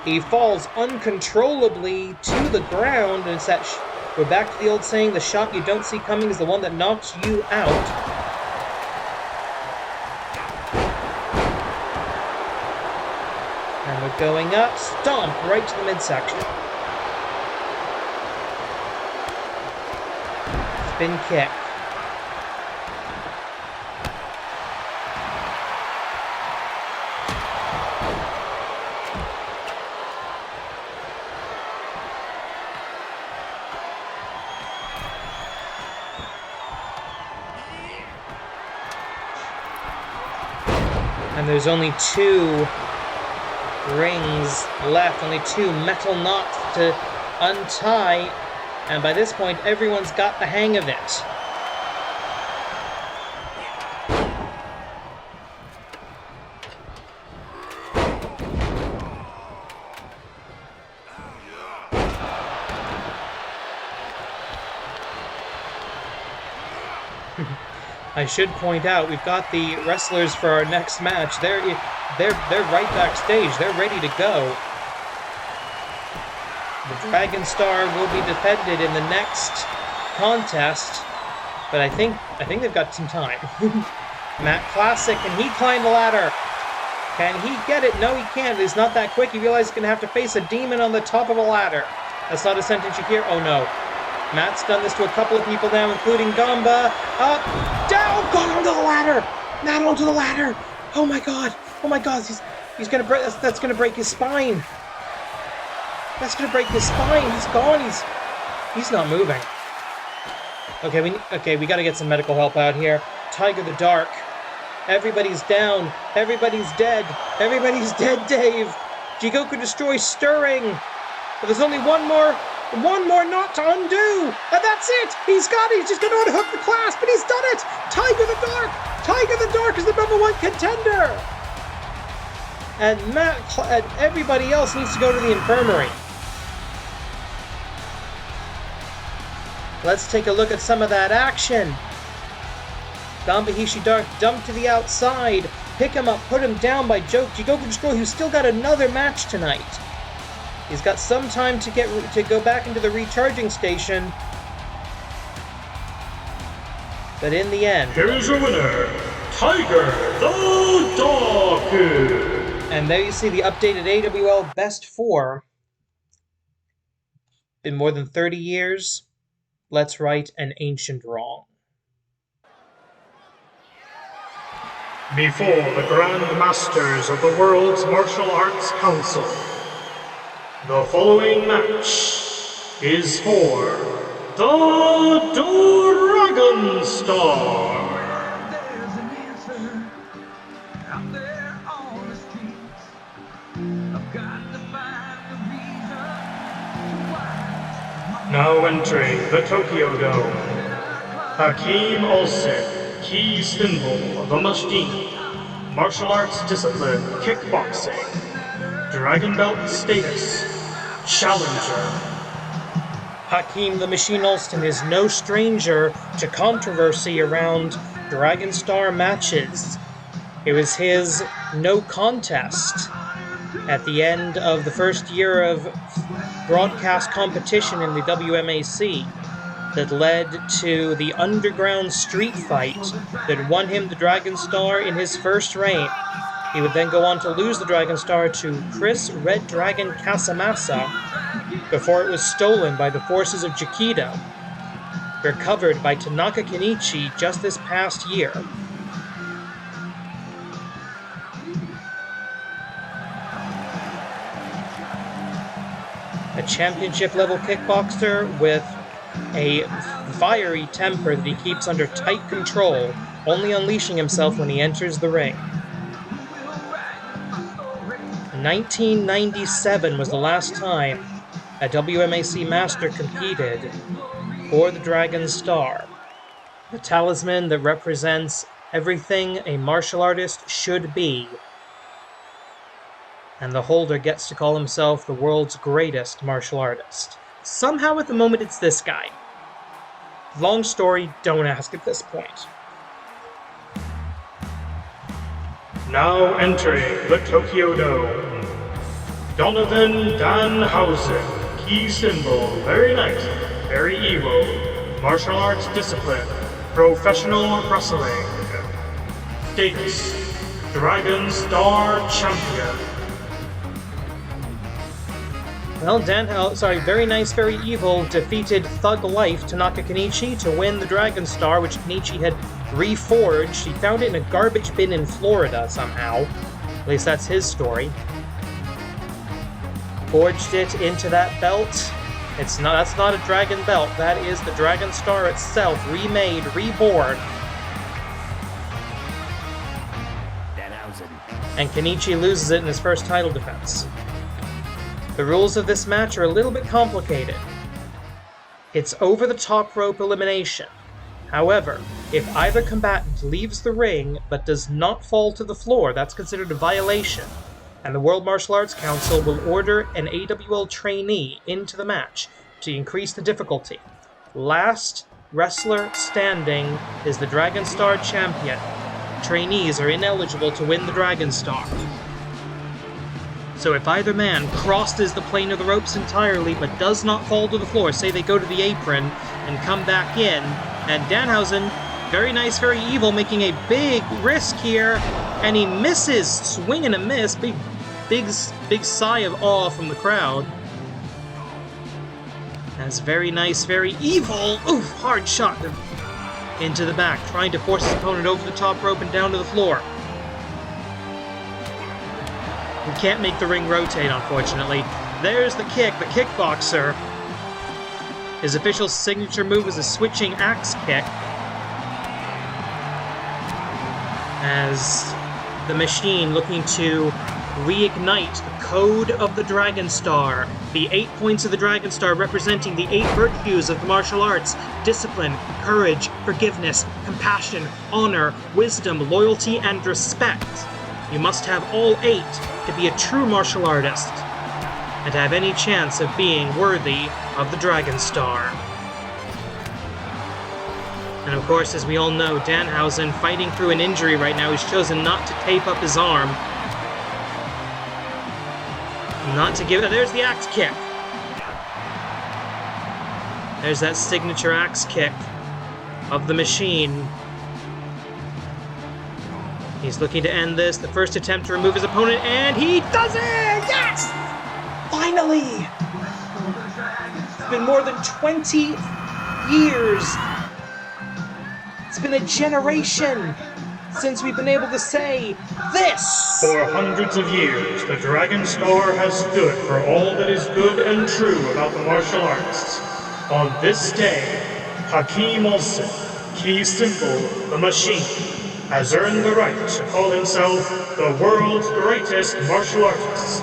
C: He falls uncontrollably to the ground, and it's that we're back to the old saying, the shot you don't see coming is the one that knocks you out. And we're going up, stomp right to the midsection. Spin kick. And there's only 2 rings left, only 2 metal knots to untie, and by this point everyone's got the hang of it. I should point out, we've got the wrestlers for our next match. They're right backstage. They're ready to go. The Dragonstar will be defended in the next contest, but I think they've got some time. Matt Classic, can he climb the ladder? Can he get it? No, he can't. He's not that quick. He realizes he's going to have to face a demon on the top of a ladder. That's not a sentence you hear. Oh no. Matt's done this to a couple of people now, including Gamba. Up, down, gone onto the ladder. Matt onto the ladder. Oh my god. Oh my god. He's gonna break. That's gonna break his spine. That's gonna break his spine. He's gone. He's not moving. Okay, we gotta get some medical help out here. Tiger the Dark. Everybody's down. Everybody's dead. Everybody's dead, Dave. Jigoku Destroy stirring. But there's only one more knot to undo, and that's it. He's got it. He's just going to unhook the clasp, but he's done it. Tiger the Dark. Tiger the Dark is the #1 contender. And everybody else needs to go to the infirmary. Let's take a look at some of that action. Gamba Hishi Dark dumped to the outside. Pick him up, put him down by Jigoku Destroy, who's still got another match tonight. He's got some time to go back into the recharging station. But in the end...
A: Here's your winner, Tiger the Dark!
C: And there you see the updated AWL Best 4. In more than 30 years, let's right an ancient wrong.
A: Before the Grand Masters of the World's Martial Arts Council, the following match is for the Dragonstar.
D: There's an answer out there on the streets. I've got to find the reason why.
A: Now entering the Tokyo Dome, Hakim Alston, key symbol of the machine, martial arts discipline, kickboxing, dragon belt status, challenger,
C: Hakim the Machine Alston is no stranger to controversy around Dragonstar matches. It was his no contest at the end of the first year of broadcast competition in the WMAC that led to the underground street fight that won him the Dragonstar in his first reign. He would then go on to lose the Dragonstar to Chris Red Dragon Casamassa before it was stolen by the forces of Chiquito, recovered by Tanaka Kenichi just this past year. A championship-level kickboxer with a fiery temper that he keeps under tight control, only unleashing himself when he enters the ring. 1997 was the last time a WMAC Master competed for the Dragonstar, the talisman that represents everything a martial artist should be. And the holder gets to call himself the world's greatest martial artist. Somehow at the moment it's this guy. Long story, don't ask at this point.
A: Now entering the Tokyo Dome, Donovan Danhausen, key symbol, very nice, very evil, martial arts discipline, professional wrestling. Status, Dragonstar champion.
C: Well, Very Nice, Very Evil defeated Thug Life Tanaka Kenichi to win the Dragonstar, which Kenichi had reforged. He found it in a garbage bin in Florida somehow. At least that's his story. Forged it into that belt. That's not a dragon belt. That is the Dragonstar itself, remade, reborn.
E: Danhausen.
C: And Kenichi loses it in his first title defense. The rules of this match are a little bit complicated. It's over the top rope elimination. However, if either combatant leaves the ring but does not fall to the floor, that's considered a violation, and the World Martial Arts Council will order an AWL trainee into the match to increase the difficulty. Last wrestler standing is the Dragonstar champion. Trainees are ineligible to win the Dragonstar. So if either man crosses the plane of the ropes entirely but does not fall to the floor, say they go to the apron and come back in, and Danhausen, Very Nice, Very Evil, making a big risk here, and he misses, swing and a miss, big sigh of awe from the crowd. As Very Nice, Very Evil, oof, hard shot into the back, trying to force his opponent over the top rope and down to the floor. We can't make the ring rotate, unfortunately. There's the kick, the kickboxer. His official signature move is a switching axe kick. As the Machine looking to reignite the code of the Dragonstar. The 8 points of the Dragonstar representing the 8 virtues of the martial arts: discipline, courage, forgiveness, compassion, honor, wisdom, loyalty, and respect. You must have all 8 to be a true martial artist and have any chance of being worthy of the Dragonstar. And of course, as we all know, Danhausen, fighting through an injury right now, he's chosen not to tape up his arm. Not to give... There's the axe kick. There's that signature axe kick of the Machine. He's looking to end this. The first attempt to remove his opponent, and he does it! Yes! Finally! It's been more than 20 years. It's been a generation since we've been able to say this!
A: For hundreds of years, the Dragonstar has stood for all that is good and true about the martial arts. On this day, Hakim Alston, key symbol, the Machine, has earned the right to call himself the world's greatest martial artist.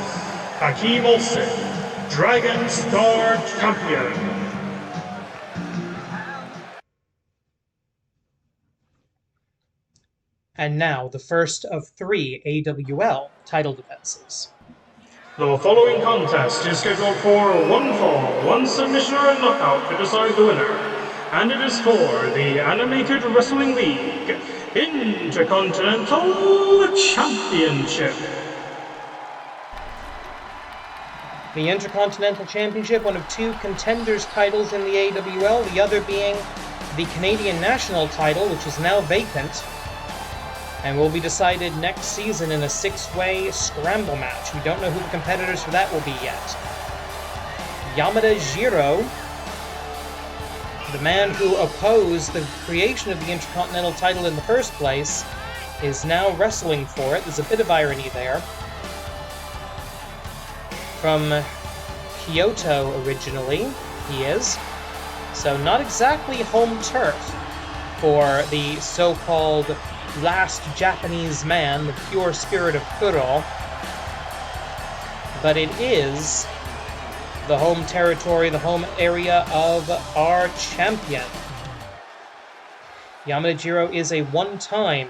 A: Hakim Alston, Dragonstar champion.
C: And now, the first of 3 AWL title defenses.
A: The following contest is scheduled for one fall, one submission or a knockout to decide the winner. And it is for the Animated Wrestling League Intercontinental Championship.
C: The Intercontinental Championship, one of two contenders titles in the AWL, the other being the Canadian National title, which is now vacant, and will be decided next season in a 6-way scramble match. We don't know who the competitors for that will be yet. Yamada Jiro, the man who opposed the creation of the Intercontinental title in the first place, is now wrestling for it. There's a bit of irony there. From Kyoto originally, he is. So not exactly home turf for the so-called last Japanese man, the pure spirit of Kuro. But it is the home territory, the home area of our champion. Yamada Jiro is a one-time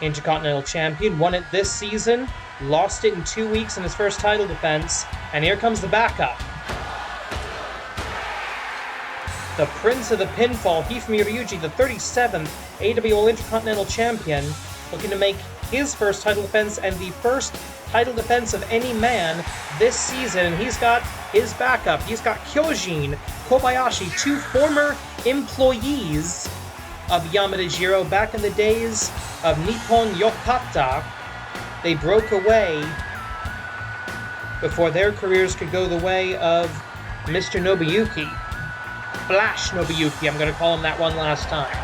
C: Intercontinental champion, won it this season, lost it in 2 weeks in his first title defense, and here comes the backup. The Prince of the Pinfall, Hifumi Ryuji, the 37th AWL Intercontinental Champion, looking to make his first title defense and the first title defense of any man this season. And he's got his backup. He's got Kyojin Kobayashi, two former employees of Yamada Jiro back in the days of Nippon Yokata. They broke away before their careers could go the way of Mr. Nobuyuki. Flash Nobuyuki, I'm going to call him that one last time.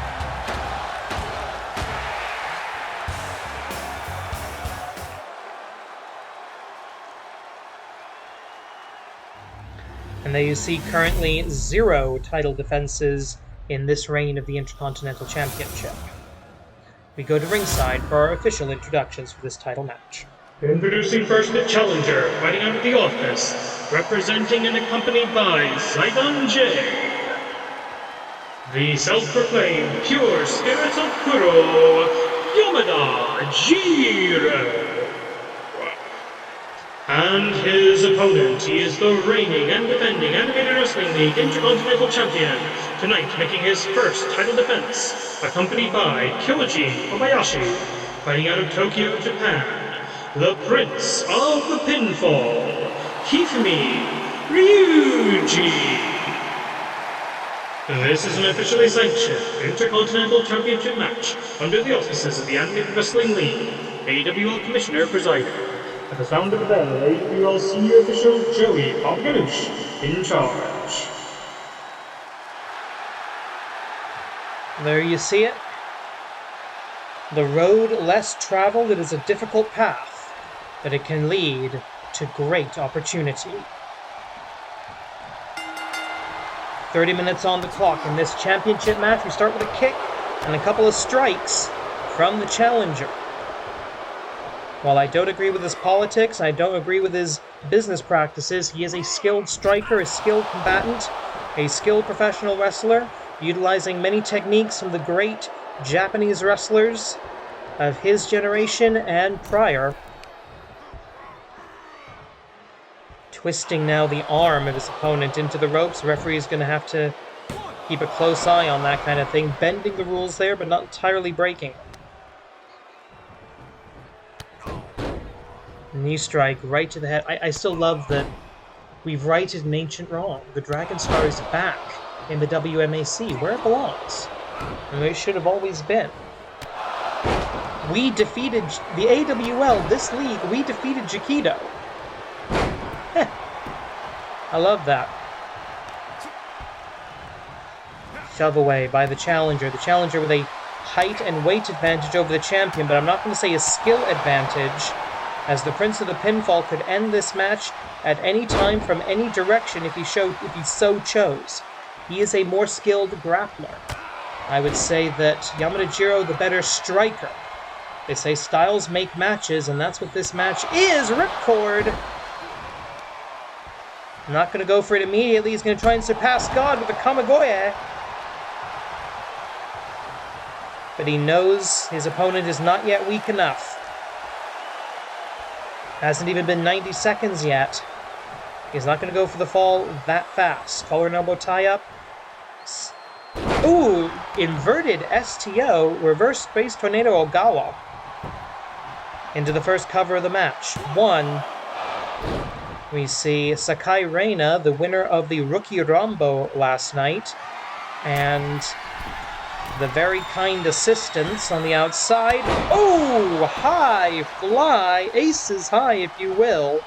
C: And there you see currently 0 title defenses in this reign of the Intercontinental Championship. We go to ringside for our official introductions for this title match.
A: Introducing first the challenger, fighting out of the office, representing and accompanied by Saidan J. The self-proclaimed pure spirit of Kuro, Yamada Jiro. And his opponent, he is the reigning and defending Animated Wrestling League Intercontinental Champion, tonight making his first title defense, accompanied by Kyoji Kobayashi, fighting out of Tokyo, Japan, the Prince of the Pinfall, Hifumi Ryuji. This is an officially sanctioned Intercontinental Championship match under the auspices of the Animated Wrestling League, AWL Commissioner presiding. At the sound of the bell, AWL Senior Official Joey Popganush in charge.
C: There you see it. The road less traveled, it is a difficult path, but it can lead to great opportunity. 30 minutes on the clock in this championship match. We start with a kick and a couple of strikes from the challenger. While I don't agree with his politics, I don't agree with his business practices, he is a skilled striker, a skilled combatant, a skilled professional wrestler, utilizing many techniques from the great Japanese wrestlers of his generation and prior. Twisting now the arm of his opponent into the ropes. The referee is going to have to keep a close eye on that kind of thing, bending the rules there, but not entirely breaking. Knee strike right to the head. I still love that we've righted an ancient wrong. The Dragonstar is back in the WMAC, where it belongs, and where it should have always been. We defeated the AWL, this league, we defeated Jikido. I love that. Shove away by the challenger. The challenger with a height and weight advantage over the champion, but I'm not going to say a skill advantage, as the Prince of the Pinfall could end this match at any time from any direction if he so chose. He is a more skilled grappler. I would say that Yamada Jiro, the better striker. They say styles make matches, and that's what this match is. Ripcord. Not going to go for it immediately. He's going to try and surpass God with a Kamagoye. But he knows his opponent is not yet weak enough. Hasn't even been 90 seconds yet. He's not going to go for the fall that fast. Collar and elbow tie-up. Ooh, inverted STO, reverse space tornado Ogawa. Into the first cover of the match. 1. We see Sakai Reina, the winner of the Rookie Rambo last night. And the very kind assistants on the outside. Oh, high fly. Aces high, if you will.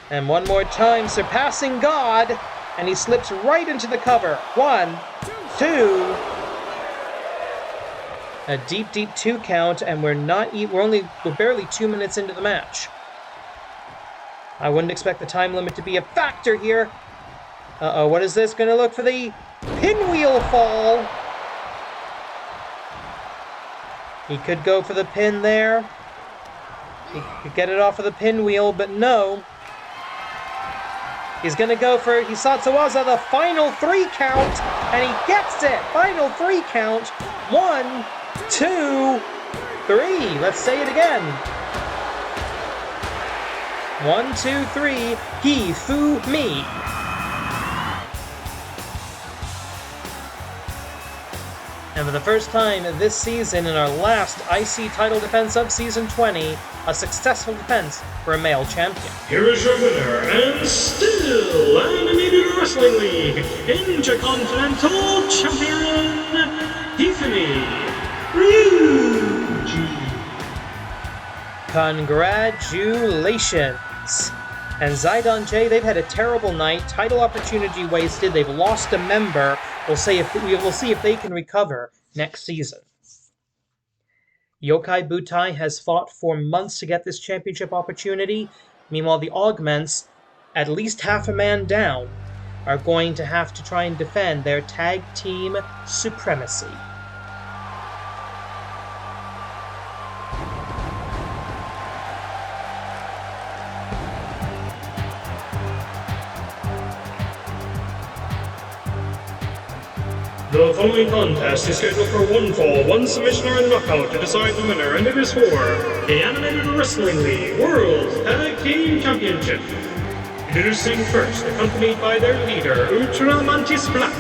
C: And one more time, surpassing God. And he slips right into the cover. 1, 2. A deep, deep 2 count, and we're barely 2 minutes into the match. I wouldn't expect the time limit to be a factor here. Uh-oh, what is this? Gonna look for the pinwheel fall. He could go for the pin there. He could get it off of the pinwheel, but no. He's gonna go for Hisatsuwaza, the final 3 count, and he gets it! Final 3 count. 1, 2, 3. Let's say it again. 1, 2, 3. Hifumi. And for the first time this season, in our last IC title defense of Season 20, a successful defense for a male champion.
A: Here is your winner, and still Animated Wrestling League Intercontinental Champion, Hifumi Ryuji.
C: Congratulations! And Zidon J, they've had a terrible night, title opportunity wasted, they've lost a member. We'll see if they can recover next season. Yokai Butai has fought for months to get this championship opportunity. Meanwhile, the Augments, at least half a man down, are going to have to try and defend their tag team supremacy.
A: The following contest is scheduled for 1 fall, 1 submission or a knockout to decide the winner, and it is for the Animated Wrestling League World Tag Team Championship. Introducing first, accompanied by their leader, Ultramantis Black,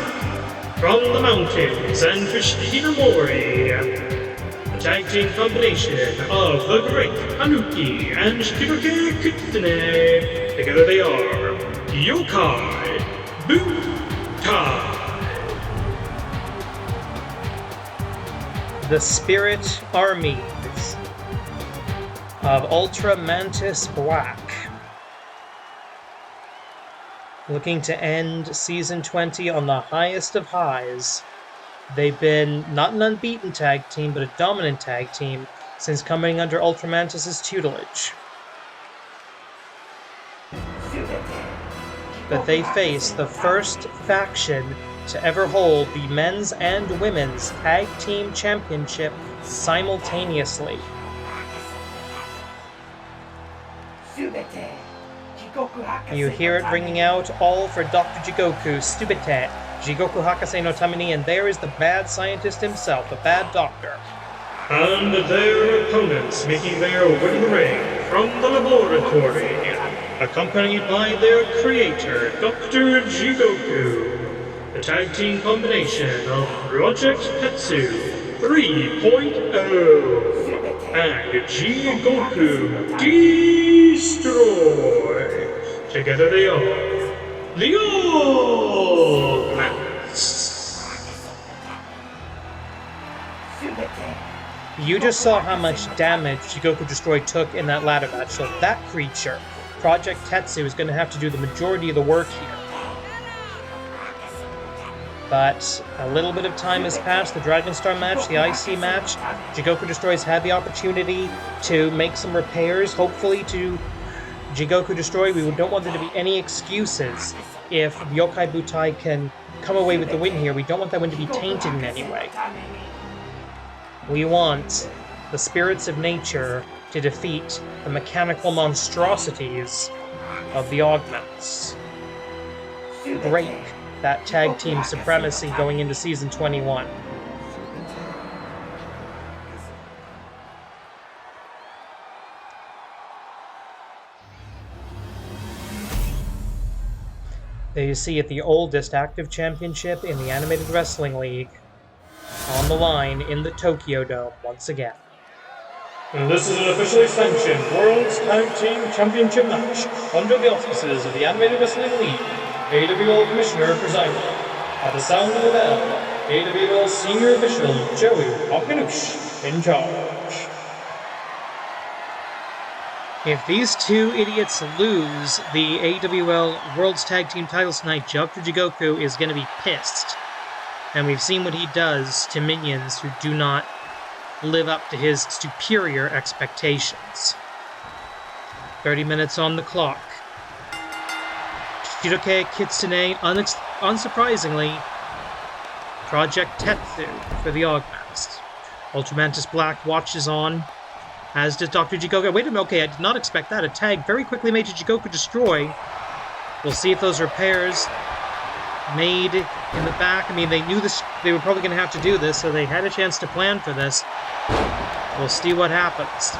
A: from the mountains, and Fushigi Mori. A tag team combination of the Great Hanuki and Shikibuke Kitsune. Together they are Yokai Butai.
C: The Spirit Armies of Ultra Mantis Black, looking to end Season 20 on the highest of highs. They've been not an unbeaten tag team, but a dominant tag team since coming under Ultra Mantis' tutelage. But they face the first faction to ever hold the men's and women's tag team championship simultaneously. You hear it ringing out, all for Dr. Jigoku, Subite, Jigoku Hakase no Tamini, and there is the bad scientist himself, the bad doctor.
A: And their opponents making their winning reign from the laboratory, accompanied by their creator, Dr. Jigoku. The tag team combination of Project Tetsu 3.0 and Jigoku Destroy. Together they are the Augments.
C: You just saw how much damage Jigoku Destroy took in that ladder match, so that creature, Project Tetsu, is going to have to do the majority of the work here. But a little bit of time has passed. The Dragonstar match, the IC match, Jigoku Destroy's had the opportunity to make some repairs, hopefully to Jigoku Destroy. We don't want there to be any excuses if Yokai Butai can come away with the win here. We don't want that win to be tainted in any way. We want the spirits of nature to defeat the mechanical monstrosities of the Augments. Break that tag team supremacy going into Season 21. There you see it, the oldest active championship in the Animated Wrestling League. On the line in the Tokyo Dome once again.
A: And this is an officially sanctioned World's Tag Team Championship match under the auspices of the Animated Wrestling League. AWL Commissioner presiding. At the sound of the bell, AWL Senior Official Joey Hawkinush in charge.
B: If these two idiots lose the AWL World's Tag Team titles tonight, Dr. Jigoku is going to be pissed. And we've seen what he does to minions who do not live up to his superior expectations. 30 minutes on the clock. Shiroke Kitsune, unsurprisingly, Project Tetsu for the Augments. Ultramantis Black watches on, as does Dr. Jigoku. Wait a minute, okay, I did not expect that. A tag very quickly made to Jigoku destroy. We'll see if those repairs made in the back. I mean, they knew this. They were probably going to have to do this, so they had a chance to plan for this. We'll see what happens.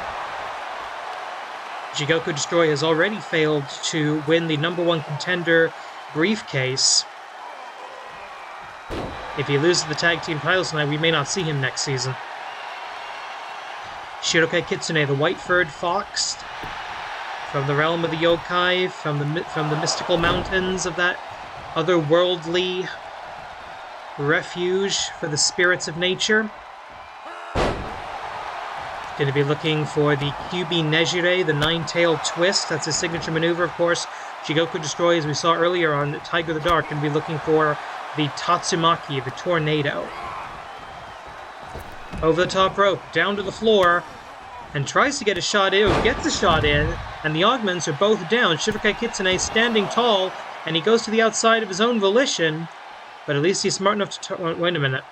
B: Jigoku Destroy has already failed to win the #1 contender briefcase. If he loses the tag team titles tonight, we may not see him next season. Shiroke Kitsune, the white-furred fox, from the realm of the yokai, from the mystical mountains of that otherworldly refuge for the spirits of nature. Going to be looking for the Kyubi Nejire, the nine-tailed twist. That's his signature maneuver, of course. Jigoku Destroy, as we saw earlier on Tiger the Dark, going to be looking for the Tatsumaki, the tornado. Over the top rope, down to the floor, and tries to get a shot in, gets a shot in, and the Augments are both down. Shiroke Kitsune standing tall, and he goes to the outside of his own volition, but at least he's smart enough to... wait a minute.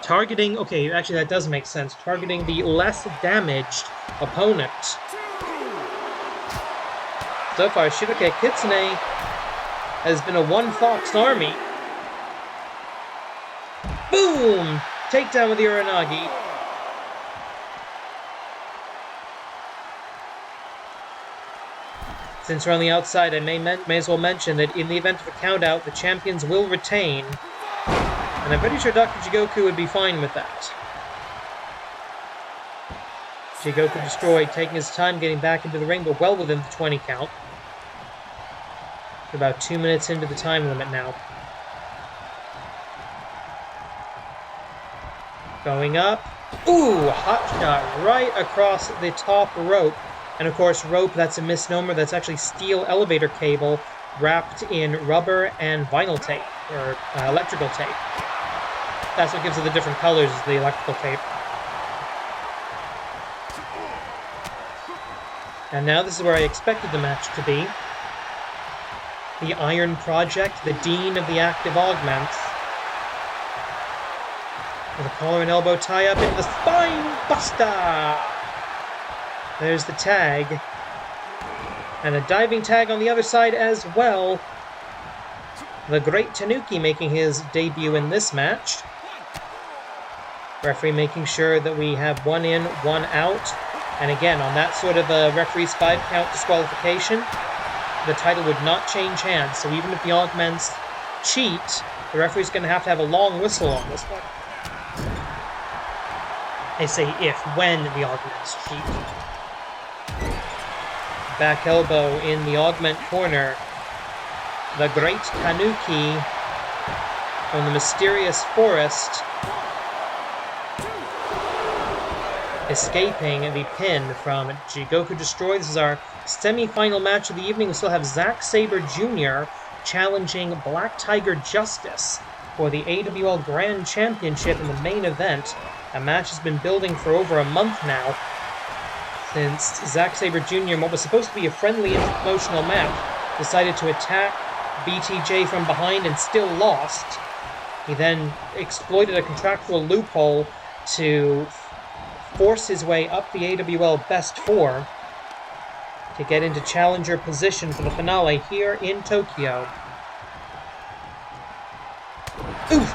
B: Targeting... okay, actually that does make sense. Targeting the less damaged opponent. So far, Shiroke Kitsune has been a one-fox army. Boom! Takedown with the Uranagi. Since we're on the outside, I may as well mention that in the event of a countout, the champions will retain. And I'm pretty sure Dr. Jigoku would be fine with that. Jigoku Destroy taking his time getting back into the ring, but well within the 20 count. We're about 2 minutes into the time limit now. Going up. Ooh, hot shot right across the top rope. And of course, rope, that's a misnomer. That's actually steel elevator cable wrapped in rubber and vinyl tape, or electrical tape. That's what gives it the different colors, is the electrical tape. And now this is where I expected the match to be. The Iron Project, the Dean of the Active Augments. With a collar and elbow tie-up into the Spine Buster! There's the tag. And a diving tag on the other side as well. The Great Tanuki making his debut in this match. Referee making sure that we have one in, one out. And again, on that sort of a referee's 5-count disqualification, the title would not change hands. So even if the Augments cheat, the referee's going to have a long whistle on this one. I say if, when the Augments cheat. Back elbow in the Augment corner. The Great Tanuki from the mysterious forest escaping the pin from Jigoku Destroy. This is our semi-final match of the evening. We still have Zack Sabre Jr. challenging Black Tiger Justice for the AWL Grand Championship in the main event. A match has been building for over a month now, since Zack Sabre Jr., in what was supposed to be a friendly promotional match, decided to attack BTJ from behind and still lost. He then exploited a contractual loophole to force his way up the AWL Best 4 to get into challenger position for the finale here in Tokyo. Oof!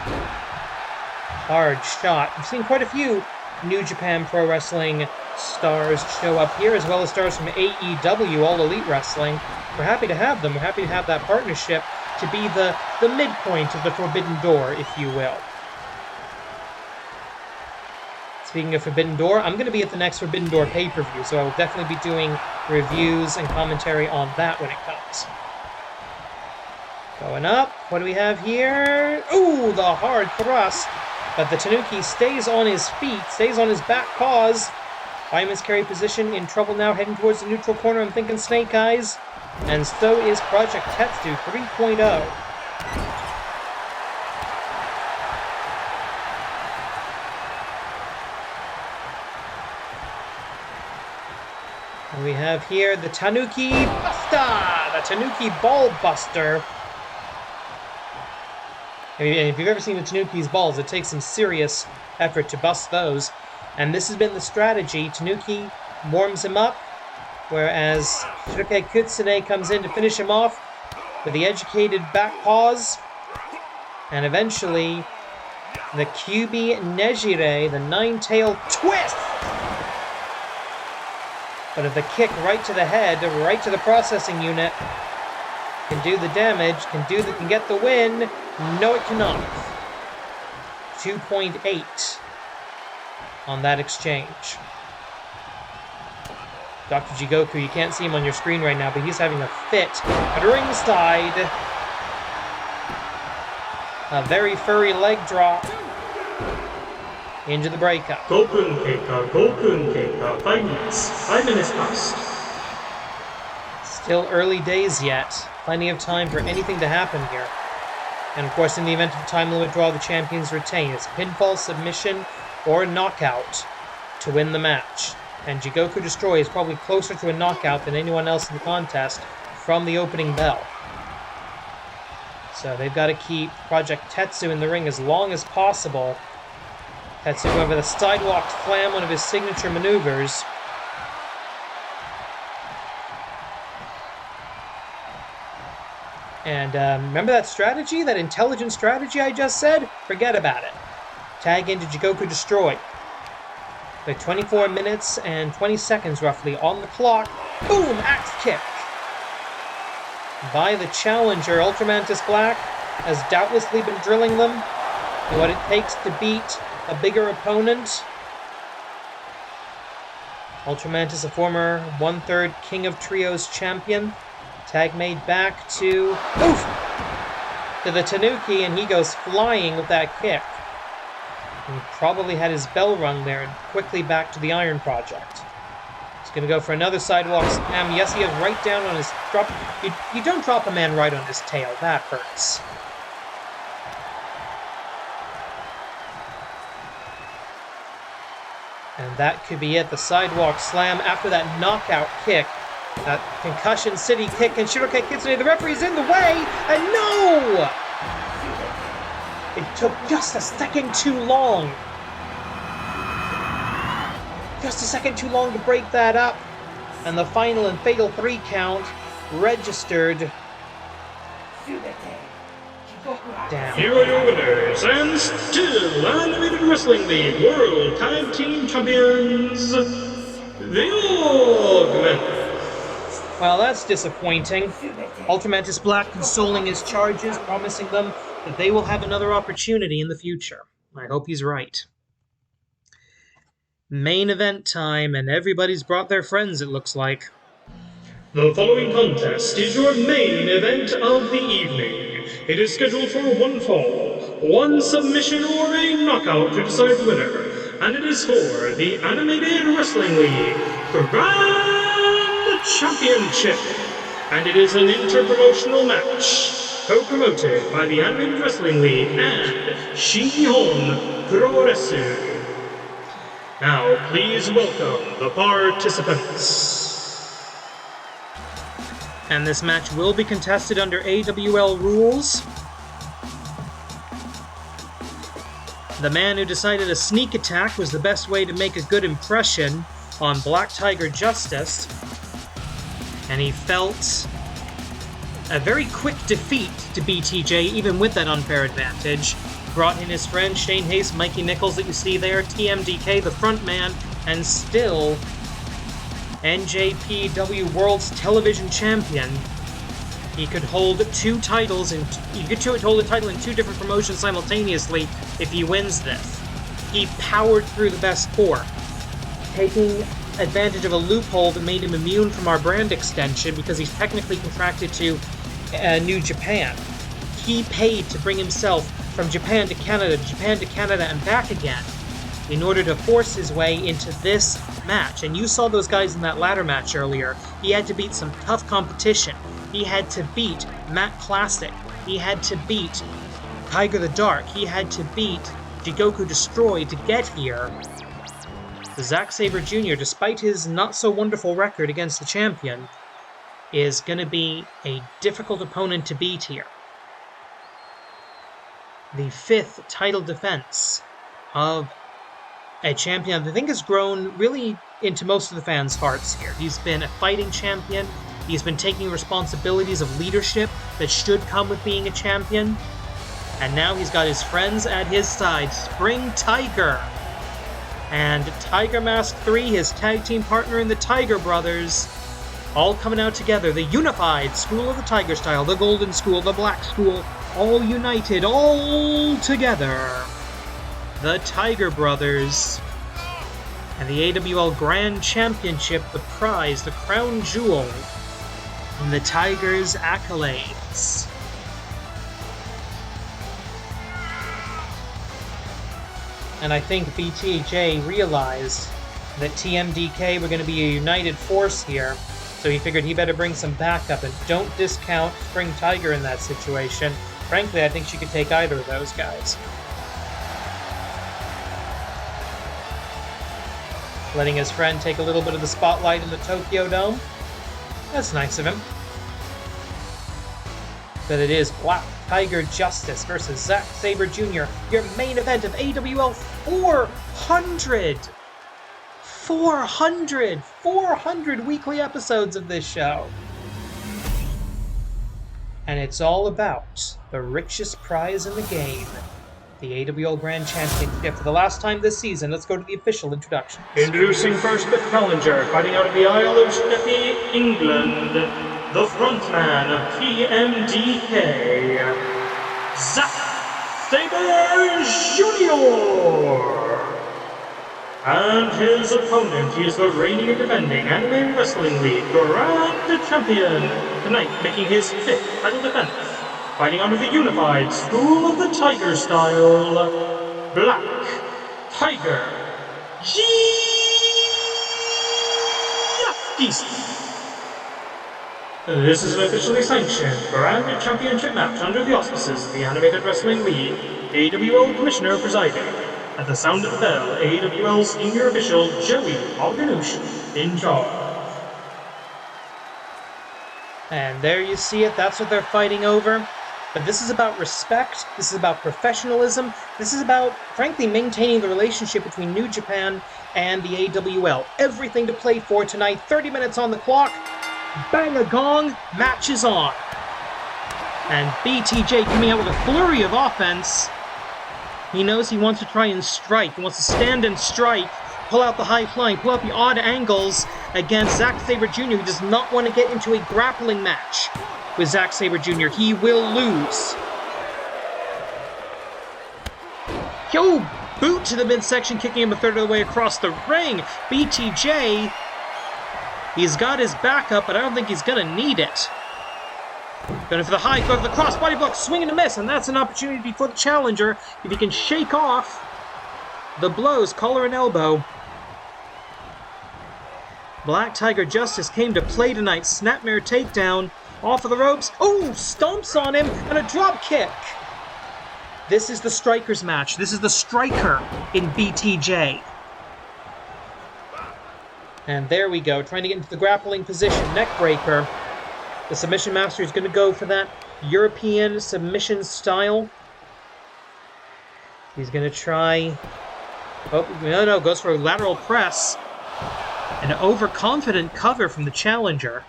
B: Hard shot. We've seen quite a few New Japan Pro Wrestling stars show up here, as well as stars from AEW, All Elite Wrestling. We're happy to have them. We're happy to have that partnership
C: to be the midpoint of the Forbidden Door, if you will. Speaking of Forbidden Door, I'm going to be at the next Forbidden Door pay-per-view, so I will definitely be doing reviews and commentary on that when it comes. Going up, what do we have here? Ooh, the hard thrust, but the Tanuki stays on his feet, stays on his back paws. Fireman's carry position in trouble now, heading towards the neutral corner. I'm thinking Snake Eyes, and so is Project Tetsu 3.0. We have here the Tanuki Buster! The Tanuki Ball Buster. And if you've ever seen the Tanuki's balls, it takes some serious effort to bust those. And this has been the strategy. Tanuki warms him up, whereas Shiroke Kutsune comes in to finish him off with the educated back paws. And eventually, the Kyubi Nejire, the nine-tailed twist! But if the kick right to the head, right to the processing unit, can do the damage, can get the win. No, it cannot. 2.8 on that exchange. Dr. Jigoku, you can't see him on your screen right now, but he's having a fit at ringside. A very furry leg drop into the breakup.
A: 5分経過、5 minutes passed.
C: Still early days yet. Plenty of time for anything to happen here. And of course, in the event of a time limit draw, the champions retain. It's pinfall, submission, or knockout to win the match. And Jigoku Destroy is probably closer to a knockout than anyone else in the contest from the opening bell. So they've got to keep Project Tetsu in the ring as long as possible. Tetsu going for the sidewalk slam, one of his signature maneuvers. And remember that strategy, that intelligent strategy I just said? Forget about it. Tag into Jigoku Destroy. With 24 minutes and 20 seconds roughly on the clock. Boom! Axe kick. By the challenger, Ultramantis Black has doubtlessly been drilling them in what it takes to beat a bigger opponent. Ultramantis, a former 1/3 King of Trios champion. Tag made back to the Tanuki, and he goes flying with that kick. He probably had his bell rung there, and quickly back to the Iron Project. He's going to go for another sidewalk slam. Yes, he is right down on his drop. You don't drop a man right on his tail. That hurts. And that could be it. The sidewalk slam after that knockout kick. That Concussion City kick, and Shiroke Kitsune, the referee's in the way, and no! It took just a second too long. Just a second too long to break that up. And the final and fatal 3 count registered. Down.
A: Here are your winners, and still Animated Wrestling League World Tag Team Champions, the Augments.
C: Well, that's disappointing. Ultramantis Black consoling his charges, promising them that they will have another opportunity in the future. I hope he's right. Main event time, and everybody's brought their friends, it looks like.
A: The following contest is your main event of the evening. It is scheduled for 1 fall, 1 submission, or a knockout to decide the winner. And it is for the Animated Wrestling League Grand Championship. And it is an interpromotional match, co-promoted by the Animated Wrestling League and Shinihon Puroresu. Now, please welcome the participants.
C: And this match will be contested under AWL rules. The man who decided a sneak attack was the best way to make a good impression on Black Tiger Justice. And he felt a very quick defeat to BTJ, even with that unfair advantage. Brought in his friend Shane Hayes, Mikey Nichols that you see there, TMDK, the front man, and still NJPW World's Television Champion. He could hold two titles, and he could hold a title in two different promotions simultaneously if he wins this. He powered through the best four, taking advantage of a loophole that made him immune from our brand extension because he's technically contracted to New Japan. He paid to bring himself from Japan to Canada, and back again in order to force his way into this match. And you saw those guys in that ladder match earlier. He had to beat some tough competition. He had to beat Matt Classic. He had to beat Tiger the Dark. He had to beat Jigoku Destroy to get here. The Zack Sabre Jr., despite his not-so-wonderful record against the champion, is going to be a difficult opponent to beat here. The fifth title defense of a champion that I think has grown really into most of the fans' hearts here. He's been a fighting champion. He's been taking responsibilities of leadership that should come with being a champion. And now he's got his friends at his side, Spring Tiger and Tiger Mask 3, his tag team partner in the Tiger Brothers, all coming out together. The unified School of the Tiger Style, the Golden School, the Black School, all united, all together. The Tiger Brothers and the AWL Grand Championship, the prize, the crown jewel, and the Tigers' accolades. And I think BTJ realized that TMDK were going to be a united force here, so he figured he better bring some backup, and don't discount Spring Tiger in that situation. Frankly, I think she could take either of those guys. Letting his friend take a little bit of the spotlight in the Tokyo Dome. That's nice of him. But it is Black Tiger Justice versus Zack Sabre Jr., your main event of AWL 400! 400 weekly episodes of this show. And it's all about the richest prize in the game, the AWL Grand Championship. For the last time this season, let's go to the official introduction.
A: Introducing first the challenger, fighting out of the Isle of Sheppey, England, the frontman of TMDK, Zack Sabre Jr. And his opponent, he is the reigning and defending Anime Wrestling League Grand Champion, tonight making his fifth title defense, fighting under the unified School of the Tiger Style, Black Tiger Justice. This is an officially sanctioned Grand Championship match under the auspices of the Animated Wrestling League, AWL Commissioner presiding. At the sound of the bell, AWL Senior Official Joey Alganush in charge.
C: And there you see it, that's what they're fighting over. But this is about respect, this is about professionalism, this is about, frankly, maintaining the relationship between New Japan and the AWL. Everything to play for tonight, 30 minutes on the clock, bang a gong, match is on. And BTJ coming out with a flurry of offense. He knows he wants to try and strike. He wants to stand and strike, pull out the high flying, pull out the odd angles against Zack Sabre Jr., who does not want to get into a grappling match with Zack Sabre Jr. He will lose. Yo, boot to the midsection, kicking him a third of the way across the ring. BTJ, he's got his back up, but I don't think he's going to need it. Going for the high, go for the cross body block, swing and a miss, and that's an opportunity for the challenger if he can shake off the blows, collar and elbow. Black Tiger Justice came to play tonight. Snapmare takedown off of the ropes. Oh, stomps on him and a drop kick. This is the striker's match. This is the striker in BTJ. And there we go, trying to get into the grappling position, neck breaker. The submission master is going to go for that European submission style. He's going to try... Oh, no, goes for a lateral press. An overconfident cover from the challenger.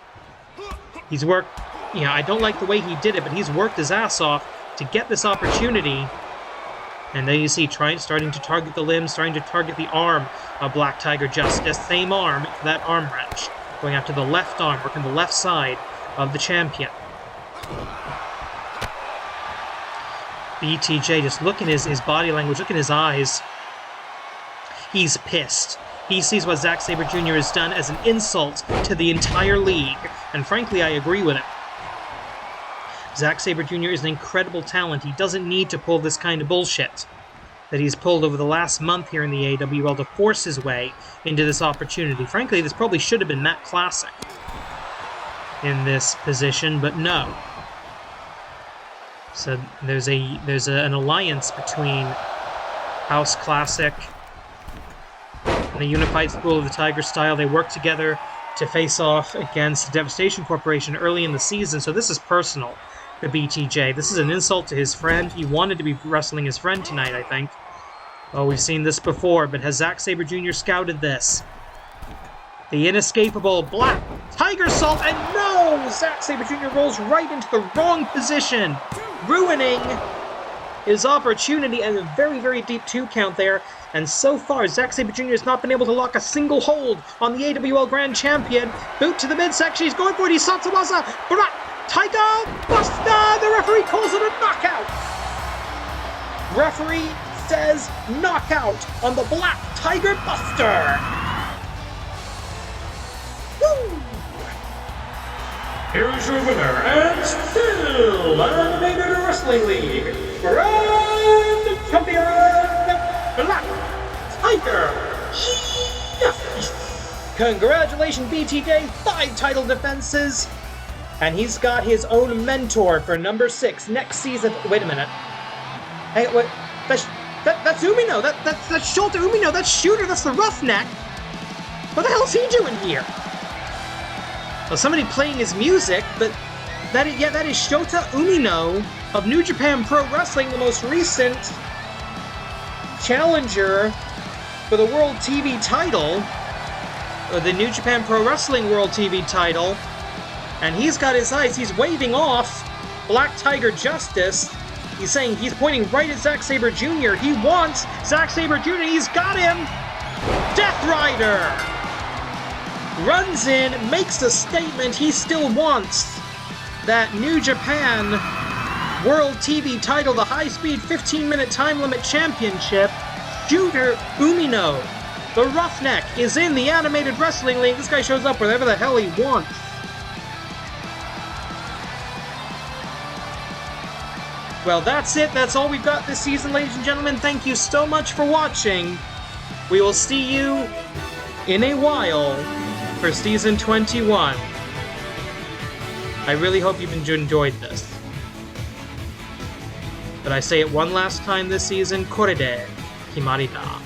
C: He's worked... I don't like the way he did it, but he's worked his ass off to get this opportunity. And then you see, starting to target the limb, starting to target the arm of Black Tiger Justice. Same arm for that arm wrench. Going after the left arm, working the left side of the champion. BTJ, just look at his body language, look at his eyes. He's pissed. He sees what Zack Sabre Jr. has done as an insult to the entire league, and frankly, I agree with him. Zack Sabre Jr. is an incredible talent. He doesn't need to pull this kind of bullshit that he's pulled over the last month here in the AWL to force his way into this opportunity. Frankly, this probably should have been Matt Classic in this position, but no. So there's an alliance between House Classic and the Unified School of the Tiger Style. They work together to face off against the Devastation Corporation early in the season, so this is personal to BTJ. This is an insult to his friend. He wanted to be wrestling his friend tonight, I think. Oh, we've seen this before, but has Zack Sabre Jr. scouted this? The inescapable Black Tiger Salt, and no! Zack Sabre Jr. rolls right into the wrong position, ruining his opportunity, and a very, very deep 2 count there. And so far, Zack Sabre Jr. has not been able to lock a single hold on the AWL Grand Champion. Boot to the midsection, he's going for it, he's Satsumaza, Black Tiger Buster! The referee calls it a knockout! Referee says knockout on the Black Tiger Buster! Woo!
A: Here's your winner, and still Animated Wrestling League Grand Champion, Black Tiger!
C: Congratulations, BTJ! 5 title defenses! And he's got his own mentor for number 6 next season. Wait a minute. Hey, what? That's Umino! That's Shota Umino! That's Shooter! That's the Roughneck! What the hell is he doing here? Well, somebody playing his music, but that is Shota Umino of New Japan Pro Wrestling, the most recent challenger for the World TV title, or the New Japan Pro Wrestling World TV title, and he's got his eyes, he's waving off Black Tiger Justice. He's saying, he's pointing right at Zack Sabre Jr. He wants Zack Sabre Jr. He's got him! Death Rider! Runs in, makes a statement, he still wants that New Japan World TV title, the high-speed 15-minute time limit championship. Shooter Umino, the Roughneck, is in the Animated Wrestling League. This guy shows up wherever the hell he wants. Well, that's it. That's all we've got this season, ladies and gentlemen. Thank you so much for watching. We will see you in a while for Season 21. I really hope you've enjoyed this. But I say it one last time this season, Korede Kimarita.